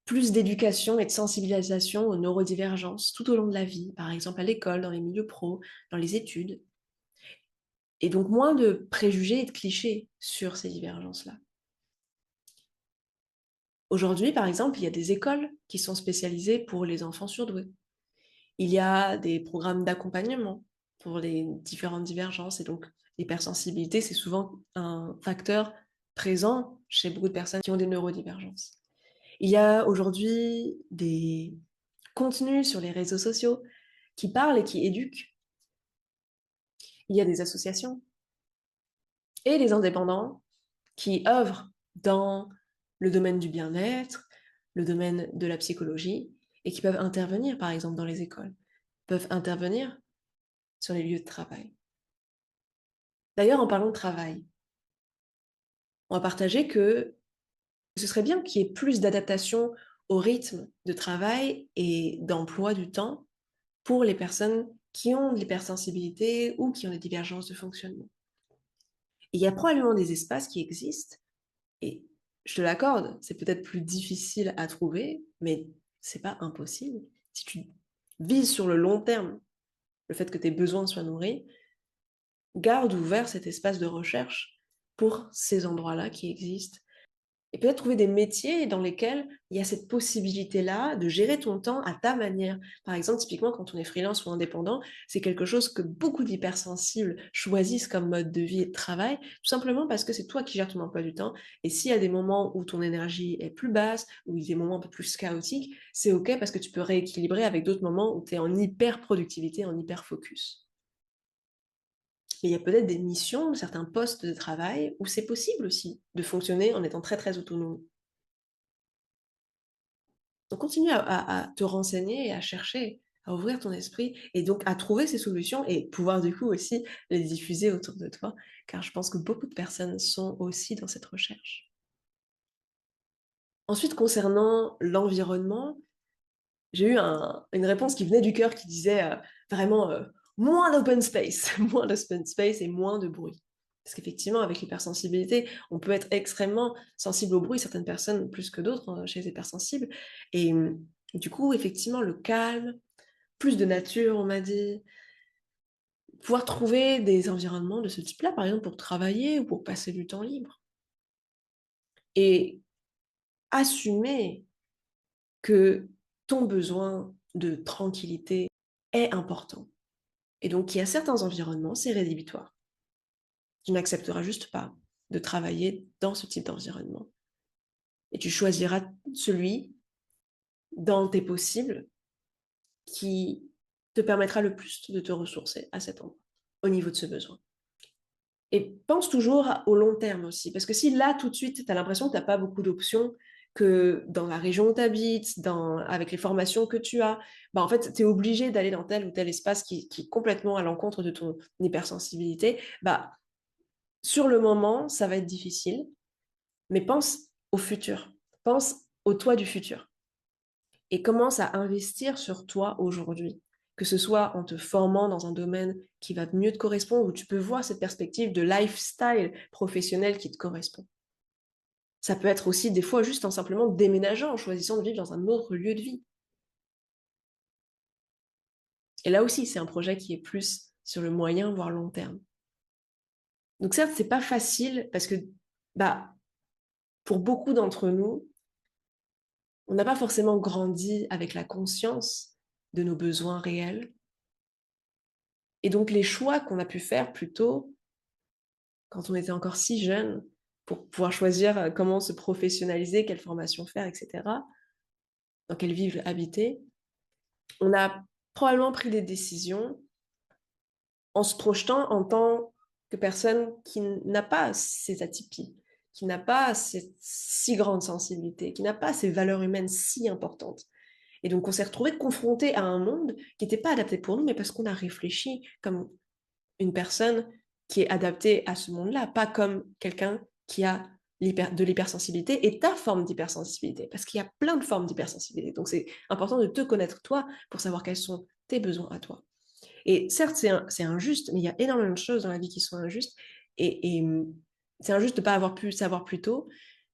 plus d'éducation et de sensibilisation aux neurodivergences tout au long de la vie, par exemple à l'école, dans les milieux pro, dans les études. Et donc moins de préjugés et de clichés sur ces divergences-là. Aujourd'hui, par exemple, il y a des écoles qui sont spécialisées pour les enfants surdoués. Il y a des programmes d'accompagnement pour les différentes divergences. Et donc, l'hypersensibilité, c'est souvent un facteur présent chez beaucoup de personnes qui ont des neurodivergences. Il y a aujourd'hui des contenus sur les réseaux sociaux qui parlent et qui éduquent. Il y a des associations et des indépendants qui œuvrent dans le domaine du bien-être, le domaine de la psychologie, et qui peuvent intervenir, par exemple, dans les écoles, peuvent intervenir sur les lieux de travail. D'ailleurs, en parlant de travail, on va partager que ce serait bien qu'il y ait plus d'adaptation au rythme de travail et d'emploi du temps pour les personnes qui ont de l'hypersensibilité ou qui ont des divergences de fonctionnement. Et il y a probablement des espaces qui existent, et je te l'accorde, c'est peut-être plus difficile à trouver, mais c'est pas impossible. Si tu vises sur le long terme le fait que tes besoins soient nourris, garde ouvert cet espace de recherche pour ces endroits-là qui existent. Et peut-être trouver des métiers dans lesquels il y a cette possibilité-là de gérer ton temps à ta manière. Par exemple, typiquement, quand on est freelance ou indépendant, c'est quelque chose que beaucoup d'hypersensibles choisissent comme mode de vie et de travail, tout simplement parce que c'est toi qui gères ton emploi du temps. Et s'il y a des moments où ton énergie est plus basse, ou il y a des moments un peu plus chaotiques, c'est OK parce que tu peux rééquilibrer avec d'autres moments où tu es en hyper productivité, en hyper focus. Mais il y a peut-être des missions, certains postes de travail où c'est possible aussi de fonctionner en étant très très autonome. Donc continue à te renseigner et à chercher, à ouvrir ton esprit et donc à trouver ces solutions et pouvoir du coup aussi les diffuser autour de toi, car je pense que beaucoup de personnes sont aussi dans cette recherche. Ensuite, concernant l'environnement, j'ai eu une réponse qui venait du cœur qui disait vraiment moins d'open space, moins d'open space et moins de bruit. Parce qu'effectivement, avec l'hypersensibilité, on peut être extrêmement sensible au bruit, certaines personnes plus que d'autres chez les hypersensibles. Et du coup, effectivement, le calme, plus de nature, on m'a dit, pouvoir trouver des environnements de ce type-là, par exemple, pour travailler ou pour passer du temps libre. Et assumer que ton besoin de tranquillité est important. Et donc, il y a certains environnements, c'est rédhibitoire. Tu n'accepteras juste pas de travailler dans ce type d'environnement. Et tu choisiras celui dans tes possibles qui te permettra le plus de te ressourcer à cet endroit, au niveau de ce besoin. Et pense toujours au long terme aussi, parce que si là, tout de suite, tu as l'impression que tu n'as pas beaucoup d'options, que dans la région où tu habites, avec les formations que tu as, bah en fait, tu es obligé d'aller dans tel ou tel espace qui est complètement à l'encontre de ton hypersensibilité, bah, sur le moment, ça va être difficile, mais pense au futur, pense au toi du futur et commence à investir sur toi aujourd'hui, que ce soit en te formant dans un domaine qui va mieux te correspondre, où tu peux voir cette perspective de lifestyle professionnel qui te correspond. Ça peut être aussi des fois juste en simplement déménageant, en choisissant de vivre dans un autre lieu de vie. Et là aussi, c'est un projet qui est plus sur le moyen, voire long terme. Donc certes, c'est pas facile parce que bah, pour beaucoup d'entre nous, on n'a pas forcément grandi avec la conscience de nos besoins réels. Et donc les choix qu'on a pu faire plus tôt, quand on était encore si jeune, pour pouvoir choisir comment se professionnaliser, quelle formation faire, etc., dans quelle ville habiter, on a probablement pris des décisions en se projetant en tant que personne qui n'a pas ces atypies, qui n'a pas cette si grande sensibilité, qui n'a pas ces valeurs humaines si importantes. Et donc on s'est retrouvé confronté à un monde qui n'était pas adapté pour nous, mais parce qu'on a réfléchi comme une personne qui est adaptée à ce monde-là, pas comme quelqu'un qui a de l'hypersensibilité et ta forme d'hypersensibilité, parce qu'il y a plein de formes d'hypersensibilité. Donc c'est important de te connaître toi pour savoir quels sont tes besoins à toi. Et certes, c'est injuste, mais il y a énormément de choses dans la vie qui sont injustes. Et c'est injuste de ne pas avoir pu savoir plus tôt.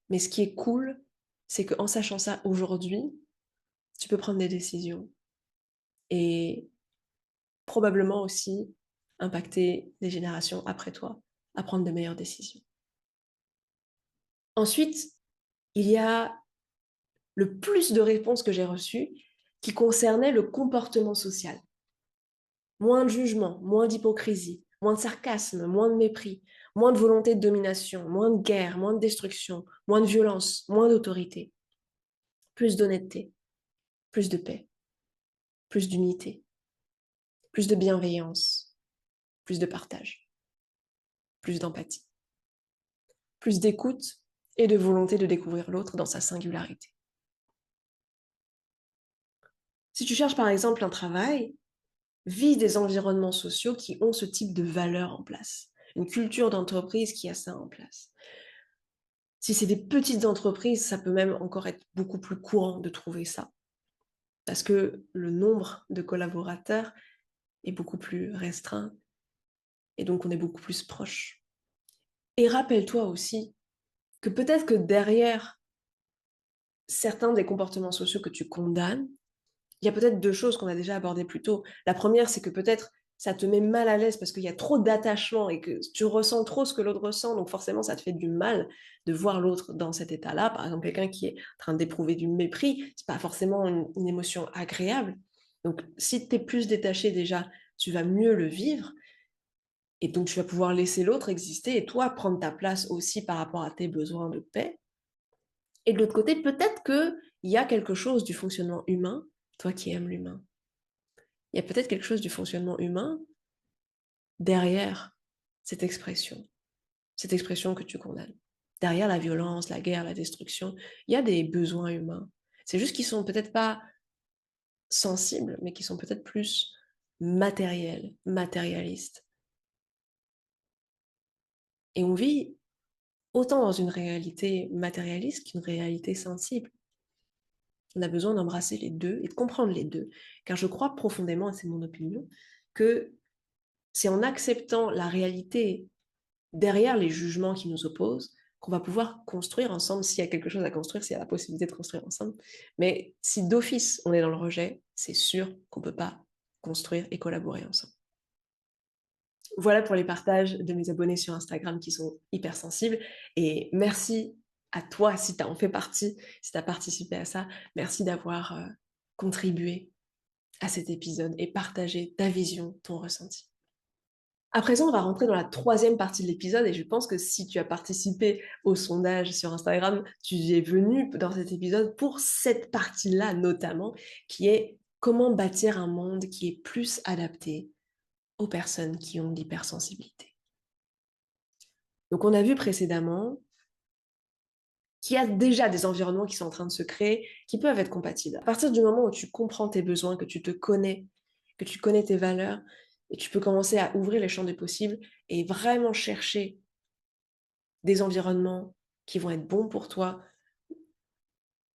Mais ce qui est cool, c'est qu'en sachant ça aujourd'hui, tu peux prendre des décisions. Et probablement aussi impacter les générations après toi à prendre de meilleures décisions. Ensuite, il y a le plus de réponses que j'ai reçues qui concernaient le comportement social. Moins de jugement, moins d'hypocrisie, moins de sarcasme, moins de mépris, moins de volonté de domination, moins de guerre, moins de destruction, moins de violence, moins d'autorité, plus d'honnêteté, plus de paix, plus d'unité, plus de bienveillance, plus de partage, plus d'empathie, plus d'écoute et de volonté de découvrir l'autre dans sa singularité. Si tu cherches par exemple un travail, vise des environnements sociaux qui ont ce type de valeurs en place, une culture d'entreprise qui a ça en place. Si c'est des petites entreprises, ça peut même encore être beaucoup plus courant de trouver ça, parce que le nombre de collaborateurs est beaucoup plus restreint, et donc on est beaucoup plus proche. Et rappelle-toi aussi que peut-être que derrière certains des comportements sociaux que tu condamnes, il y a peut-être deux choses qu'on a déjà abordées plus tôt. La première, c'est que peut-être ça te met mal à l'aise parce qu'il y a trop d'attachement et que tu ressens trop ce que l'autre ressent, donc forcément ça te fait du mal de voir l'autre dans cet état-là. Par exemple, quelqu'un qui est en train d'éprouver du mépris, c'est pas forcément une émotion agréable. Donc si tu es plus détaché déjà, tu vas mieux le vivre et donc tu vas pouvoir laisser l'autre exister et toi prendre ta place aussi par rapport à tes besoins de paix. Et de l'autre côté, peut-être qu'il y a quelque chose du fonctionnement humain, toi qui aimes l'humain, il y a peut-être quelque chose du fonctionnement humain derrière cette expression que tu condamnes. Derrière la violence, la guerre, la destruction, il y a des besoins humains. C'est juste qu'ils sont peut-être pas sensibles, mais qui sont peut-être plus matériels, matérialistes. Et on vit autant dans une réalité matérialiste qu'une réalité sensible. On a besoin d'embrasser les deux et de comprendre les deux. Car je crois profondément, et c'est mon opinion, que c'est en acceptant la réalité derrière les jugements qui nous opposent qu'on va pouvoir construire ensemble s'il y a quelque chose à construire, s'il y a la possibilité de construire ensemble. Mais si d'office on est dans le rejet, c'est sûr qu'on ne peut pas construire et collaborer ensemble. Voilà pour les partages de mes abonnés sur Instagram qui sont hypersensibles. Et merci à toi si tu en fais partie, si tu as participé à ça. Merci d'avoir contribué à cet épisode et partagé ta vision, ton ressenti. À présent, on va rentrer dans la troisième partie de l'épisode et je pense que si tu as participé au sondage sur Instagram, tu y es venu dans cet épisode pour cette partie-là notamment, qui est comment bâtir un monde qui est plus adapté aux personnes qui ont de l'hypersensibilité. Donc on a vu précédemment qu'il y a déjà des environnements qui sont en train de se créer, qui peuvent être compatibles. À partir du moment où tu comprends tes besoins, que tu te connais, que tu connais tes valeurs, et tu peux commencer à ouvrir les champs des possibles et vraiment chercher des environnements qui vont être bons pour toi,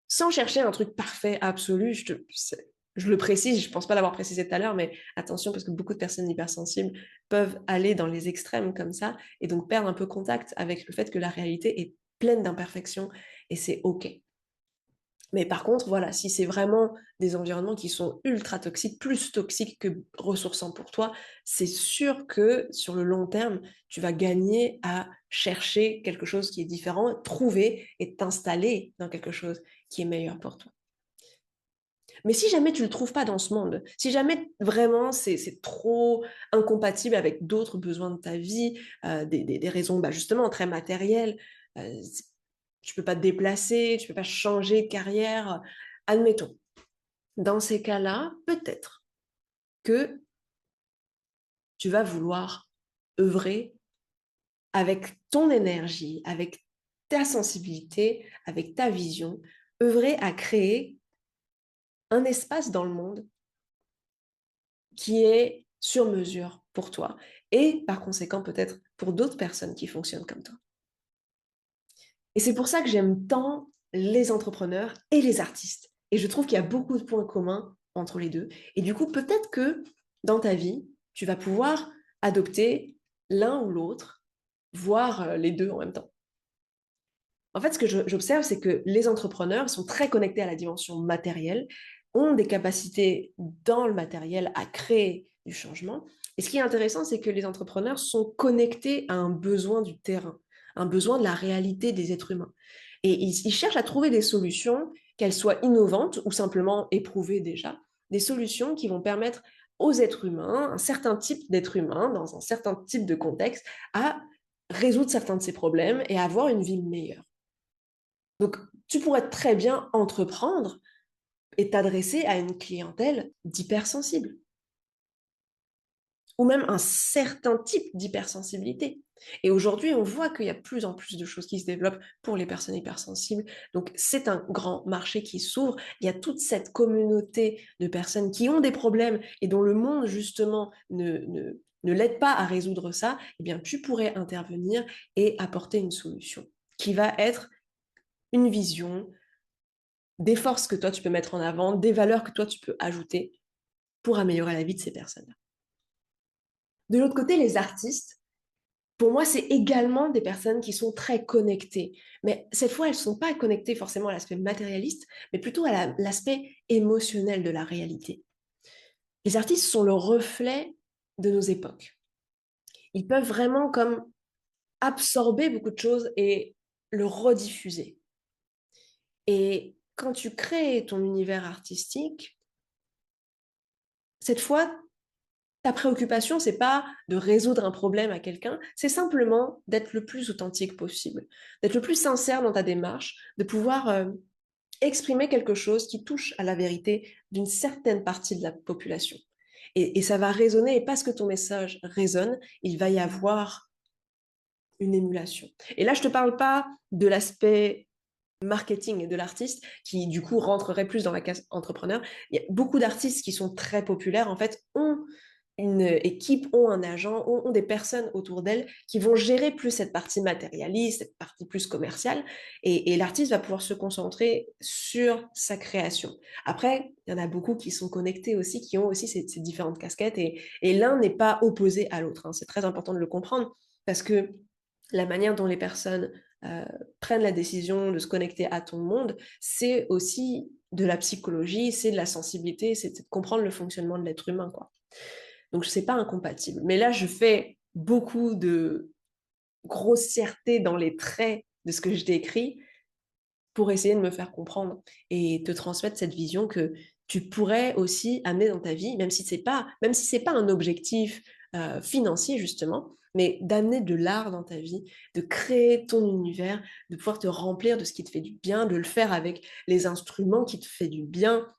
sans chercher un truc parfait, absolu. Je le précise, je ne pense pas l'avoir précisé tout à l'heure, mais attention parce que beaucoup de personnes hypersensibles peuvent aller dans les extrêmes comme ça et donc perdre un peu contact avec le fait que la réalité est pleine d'imperfections et c'est OK. Mais par contre, voilà, si c'est vraiment des environnements qui sont ultra toxiques, plus toxiques que ressourçants pour toi, c'est sûr que sur le long terme, tu vas gagner à chercher quelque chose qui est différent, trouver et t'installer dans quelque chose qui est meilleur pour toi. Mais si jamais tu ne le trouves pas dans ce monde, si jamais vraiment c'est trop incompatible avec d'autres besoins de ta vie, des raisons justement très matérielles, euh, tu peux pas te déplacer, tu peux pas changer de carrière, admettons. Dans ces cas-là, peut-être que tu vas vouloir œuvrer avec ton énergie, avec ta sensibilité, avec ta vision, œuvrer à créer un espace dans le monde qui est sur mesure pour toi et par conséquent peut-être pour d'autres personnes qui fonctionnent comme toi. Et c'est pour ça que j'aime tant les entrepreneurs et les artistes. Et je trouve qu'il y a beaucoup de points communs entre les deux. Et du coup, peut-être que dans ta vie, tu vas pouvoir adopter l'un ou l'autre, voire les deux en même temps. En fait, ce que j'observe, c'est que les entrepreneurs sont très connectés à la dimension matérielle, ont des capacités dans le matériel à créer du changement. Et ce qui est intéressant, c'est que les entrepreneurs sont connectés à un besoin du terrain, un besoin de la réalité des êtres humains. Et ils cherchent à trouver des solutions, qu'elles soient innovantes ou simplement éprouvées déjà, des solutions qui vont permettre aux êtres humains, un certain type d'êtres humains, dans un certain type de contexte, à résoudre certains de ces problèmes et à avoir une vie meilleure. Donc, tu pourrais très bien entreprendre et t'adresser à une clientèle d'hypersensibles, ou même un certain type d'hypersensibilité. Et aujourd'hui, on voit qu'il y a de plus en plus de choses qui se développent pour les personnes hypersensibles. Donc, c'est un grand marché qui s'ouvre. Il y a toute cette communauté de personnes qui ont des problèmes et dont le monde, justement, ne l'aide pas à résoudre ça. Eh bien, tu pourrais intervenir et apporter une solution qui va être une vision, des forces que toi tu peux mettre en avant, des valeurs que toi tu peux ajouter pour améliorer la vie de ces personnes-là. De l'autre côté, les artistes, pour moi, c'est également des personnes qui sont très connectées. Mais cette fois, elles ne sont pas connectées forcément à l'aspect matérialiste, mais plutôt à l'aspect émotionnel de la réalité. Les artistes sont le reflet de nos époques. Ils peuvent vraiment comme absorber beaucoup de choses et le rediffuser. Et quand tu crées ton univers artistique, cette fois, ta préoccupation, c'est pas de résoudre un problème à quelqu'un, c'est simplement d'être le plus authentique possible, d'être le plus sincère dans ta démarche, de pouvoir exprimer quelque chose qui touche à la vérité d'une certaine partie de la population. Et ça va résonner, et parce que ton message résonne, il va y avoir une émulation. Et là, je te parle pas de l'aspect marketing et de l'artiste qui du coup rentrerait plus dans la case entrepreneur. Il y a beaucoup d'artistes qui sont très populaires en fait ont une équipe, ont un agent, ont des personnes autour d'elles qui vont gérer plus cette partie matérialiste, cette partie plus commerciale, et l'artiste va pouvoir se concentrer sur sa création. Après, il y en a beaucoup qui sont connectés aussi, qui ont aussi ces différentes casquettes, et l'un n'est pas opposé à l'autre, hein. C'est très important de le comprendre, parce que la manière dont les personnes euh, prennent la décision de se connecter à ton monde, c'est aussi de la psychologie, c'est de la sensibilité, c'est de comprendre le fonctionnement de l'être humain, quoi. Donc, c'est pas incompatible. Mais là, je fais beaucoup de grossièreté dans les traits de ce que je décris pour essayer de me faire comprendre et te transmettre cette vision que tu pourrais aussi amener dans ta vie, même si c'est pas un objectif financier justement, mais d'amener de l'art dans ta vie, de créer ton univers, de pouvoir te remplir de ce qui te fait du bien, de le faire avec les instruments qui te font du bien,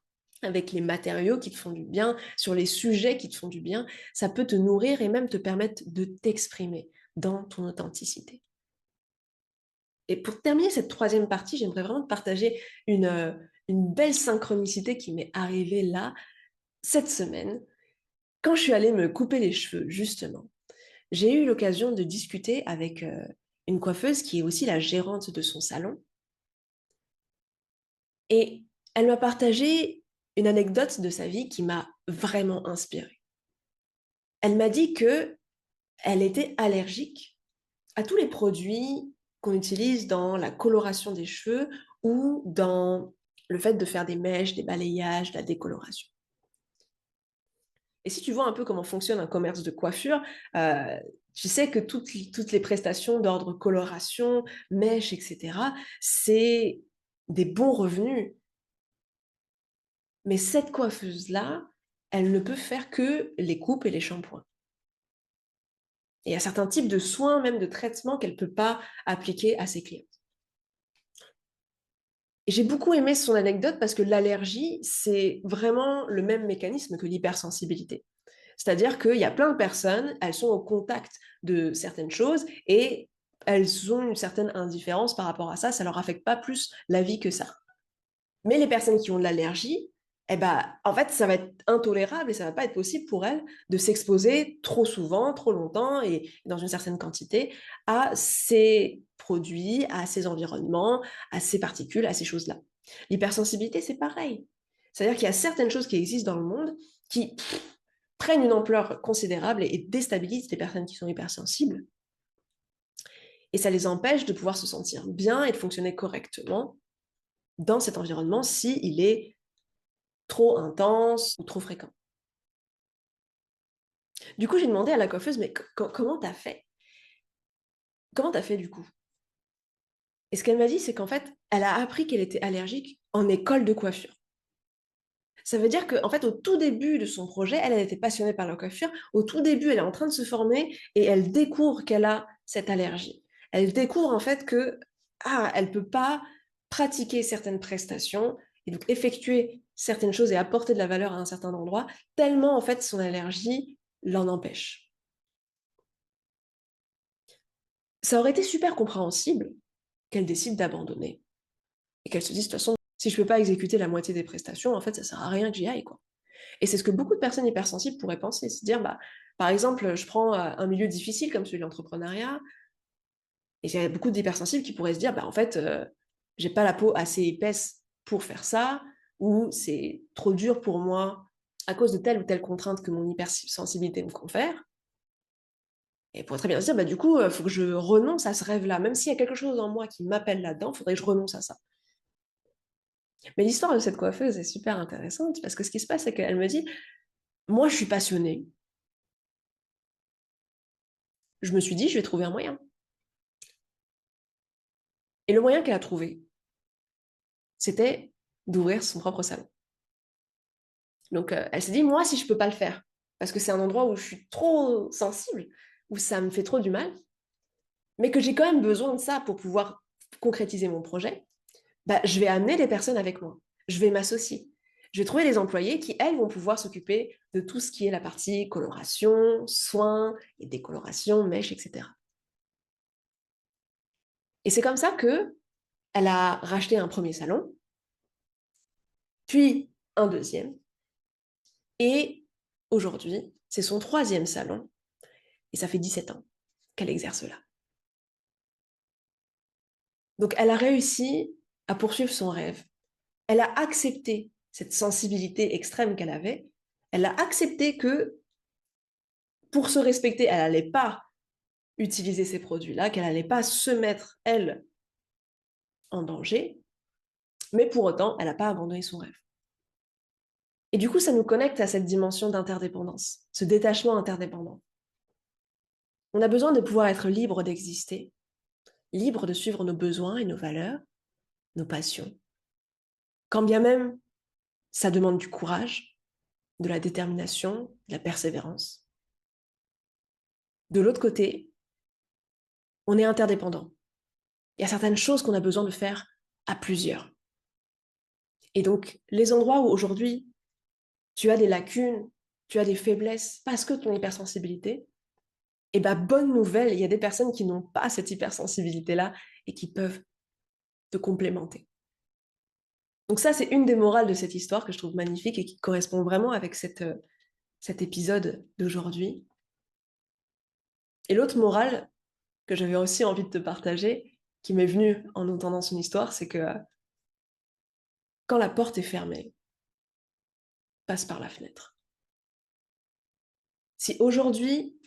avec les matériaux qui te font du bien, sur les sujets qui te font du bien. Ça peut te nourrir et même te permettre de t'exprimer dans ton authenticité. Et pour terminer cette troisième partie, j'aimerais vraiment te partager une belle synchronicité qui m'est arrivée là, cette semaine, quand je suis allée me couper les cheveux, justement. J'ai eu l'occasion de discuter avec une coiffeuse qui est aussi la gérante de son salon. Et elle m'a partagé une anecdote de sa vie qui m'a vraiment inspirée. Elle m'a dit que elle était allergique à tous les produits qu'on utilise dans la coloration des cheveux ou dans le fait de faire des mèches, des balayages, de la décoloration. Et si tu vois un peu comment fonctionne un commerce de coiffure, tu sais que toutes les prestations d'ordre coloration, mèches, etc., c'est des bons revenus. Mais cette coiffeuse-là, elle ne peut faire que les coupes et les shampoings. Et il y a certains types de soins, même de traitements, qu'elle ne peut pas appliquer à ses clients. Et j'ai beaucoup aimé son anecdote parce que l'allergie, c'est vraiment le même mécanisme que l'hypersensibilité. C'est-à-dire qu'il y a plein de personnes, elles sont au contact de certaines choses et elles ont une certaine indifférence par rapport à ça, ça leur affecte pas plus la vie que ça. Mais les personnes qui ont de l'allergie, eh ben, en fait, ça va être intolérable et ça va pas être possible pour elles de s'exposer trop souvent, trop longtemps et dans une certaine quantité à ces produits, à ces environnements, à ces particules, à ces choses-là. L'hypersensibilité, c'est pareil. C'est-à-dire qu'il y a certaines choses qui existent dans le monde qui prennent une ampleur considérable et déstabilisent les personnes qui sont hypersensibles. Et ça les empêche de pouvoir se sentir bien et de fonctionner correctement dans cet environnement s'il est trop intense ou trop fréquent. Du coup, j'ai demandé à la coiffeuse, mais comment t'as fait? Comment t'as fait du coup? Et ce qu'elle m'a dit, c'est qu'en fait, elle a appris qu'elle était allergique en école de coiffure. Ça veut dire qu'en fait, au tout début de son projet, elle était passionnée par la coiffure. Au tout début, elle est en train de se former et elle découvre qu'elle a cette allergie. Elle découvre en fait que elle peut pas pratiquer certaines prestations et donc effectuer certaines choses et apporter de la valeur à un certain endroit tellement en fait son allergie l'en empêche. Ça aurait été super compréhensible qu'elle décide d'abandonner et qu'elle se dise de toute façon, si je peux pas exécuter la moitié des prestations, en fait, ça sert à rien que j'y aille, quoi. Et c'est ce que beaucoup de personnes hypersensibles pourraient penser, se dire, bah, par exemple, je prends un milieu difficile comme celui de l'entrepreneuriat, et il y a beaucoup d'hypersensibles qui pourraient se dire, bah, en fait, j'ai pas la peau assez épaisse pour faire ça, ou c'est trop dur pour moi à cause de telle ou telle contrainte que mon hypersensibilité me confère. Et pour très bien se dire, bah, du coup, il faut que je renonce à ce rêve-là. Même s'il y a quelque chose en moi qui m'appelle là-dedans, il faudrait que je renonce à ça. Mais l'histoire de cette coiffeuse est super intéressante parce que ce qui se passe, c'est qu'elle me dit, moi, je suis passionnée. Je me suis dit, je vais trouver un moyen. Et le moyen qu'elle a trouvé, c'était d'ouvrir son propre salon. Donc, elle s'est dit, moi, si je peux pas le faire, parce que c'est un endroit où je suis trop sensible, où ça me fait trop du mal, mais que j'ai quand même besoin de ça pour pouvoir concrétiser mon projet, bah, je vais amener des personnes avec moi. Je vais m'associer. Je vais trouver des employés qui, elles, vont pouvoir s'occuper de tout ce qui est la partie coloration, soins, et décoloration, mèches, etc. Et c'est comme ça que elle a racheté un premier salon, puis un deuxième, et aujourd'hui, c'est son troisième salon, et ça fait 17 ans qu'elle exerce là. Donc elle a réussi à poursuivre son rêve. Elle a accepté cette sensibilité extrême qu'elle avait. Elle a accepté que pour se respecter, elle n'allait pas utiliser ces produits-là, qu'elle n'allait pas se mettre, elle, en danger, mais pour autant, elle n'a pas abandonné son rêve. Et du coup, ça nous connecte à cette dimension d'interdépendance, ce détachement interdépendant. On a besoin de pouvoir être libre d'exister, libre de suivre nos besoins et nos valeurs, nos passions. Quand bien même ça demande du courage, de la détermination, de la persévérance. De l'autre côté, on est interdépendant. Il y a certaines choses qu'on a besoin de faire à plusieurs. Et donc, les endroits où aujourd'hui, tu as des lacunes, tu as des faiblesses parce que ton hypersensibilité, eh ben, bonne nouvelle, il y a des personnes qui n'ont pas cette hypersensibilité-là et qui peuvent te complémenter. Donc ça, c'est une des morales de cette histoire que je trouve magnifique et qui correspond vraiment avec cet épisode d'aujourd'hui. Et l'autre morale que j'avais aussi envie de te partager, qui m'est venue en entendant son histoire, c'est que quand la porte est fermée, passe par la fenêtre. Si aujourd'hui,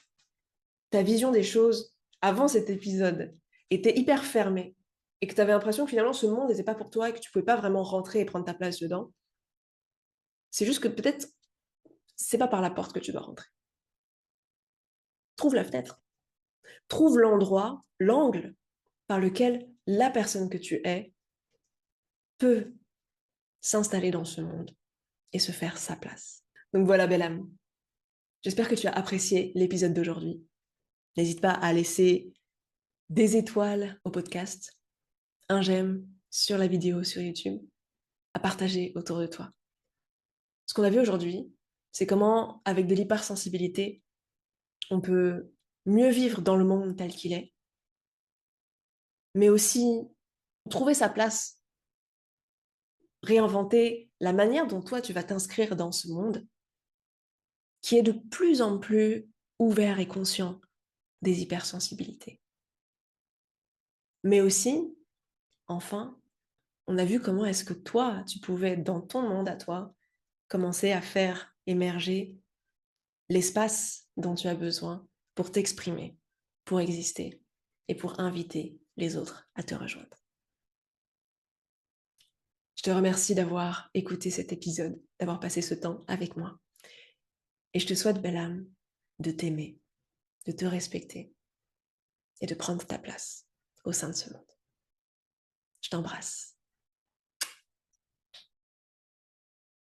ta vision des choses avant cet épisode était hyper fermée et que tu avais l'impression que finalement ce monde n'était pas pour toi et que tu pouvais pas vraiment rentrer et prendre ta place dedans, c'est juste que peut-être c'est pas par la porte que tu dois rentrer. Trouve la fenêtre, trouve l'endroit, l'angle par lequel la personne que tu es peut s'installer dans ce monde et se faire sa place. Donc voilà, belle âme. J'espère que tu as apprécié l'épisode d'aujourd'hui. N'hésite pas à laisser des étoiles au podcast, un j'aime sur la vidéo sur YouTube, à partager autour de toi. Ce qu'on a vu aujourd'hui, c'est comment, avec de l'hypersensibilité, on peut mieux vivre dans le monde tel qu'il est, mais aussi trouver sa place, réinventer la manière dont toi tu vas t'inscrire dans ce monde, qui est de plus en plus ouvert et conscient des hypersensibilités. Mais aussi, enfin, on a vu comment est-ce que toi, tu pouvais, dans ton monde à toi, commencer à faire émerger l'espace dont tu as besoin pour t'exprimer, pour exister et pour inviter les autres à te rejoindre. Je te remercie d'avoir écouté cet épisode, d'avoir passé ce temps avec moi. Et je te souhaite, belle âme, de t'aimer, de te respecter et de prendre ta place au sein de ce monde. Je t'embrasse.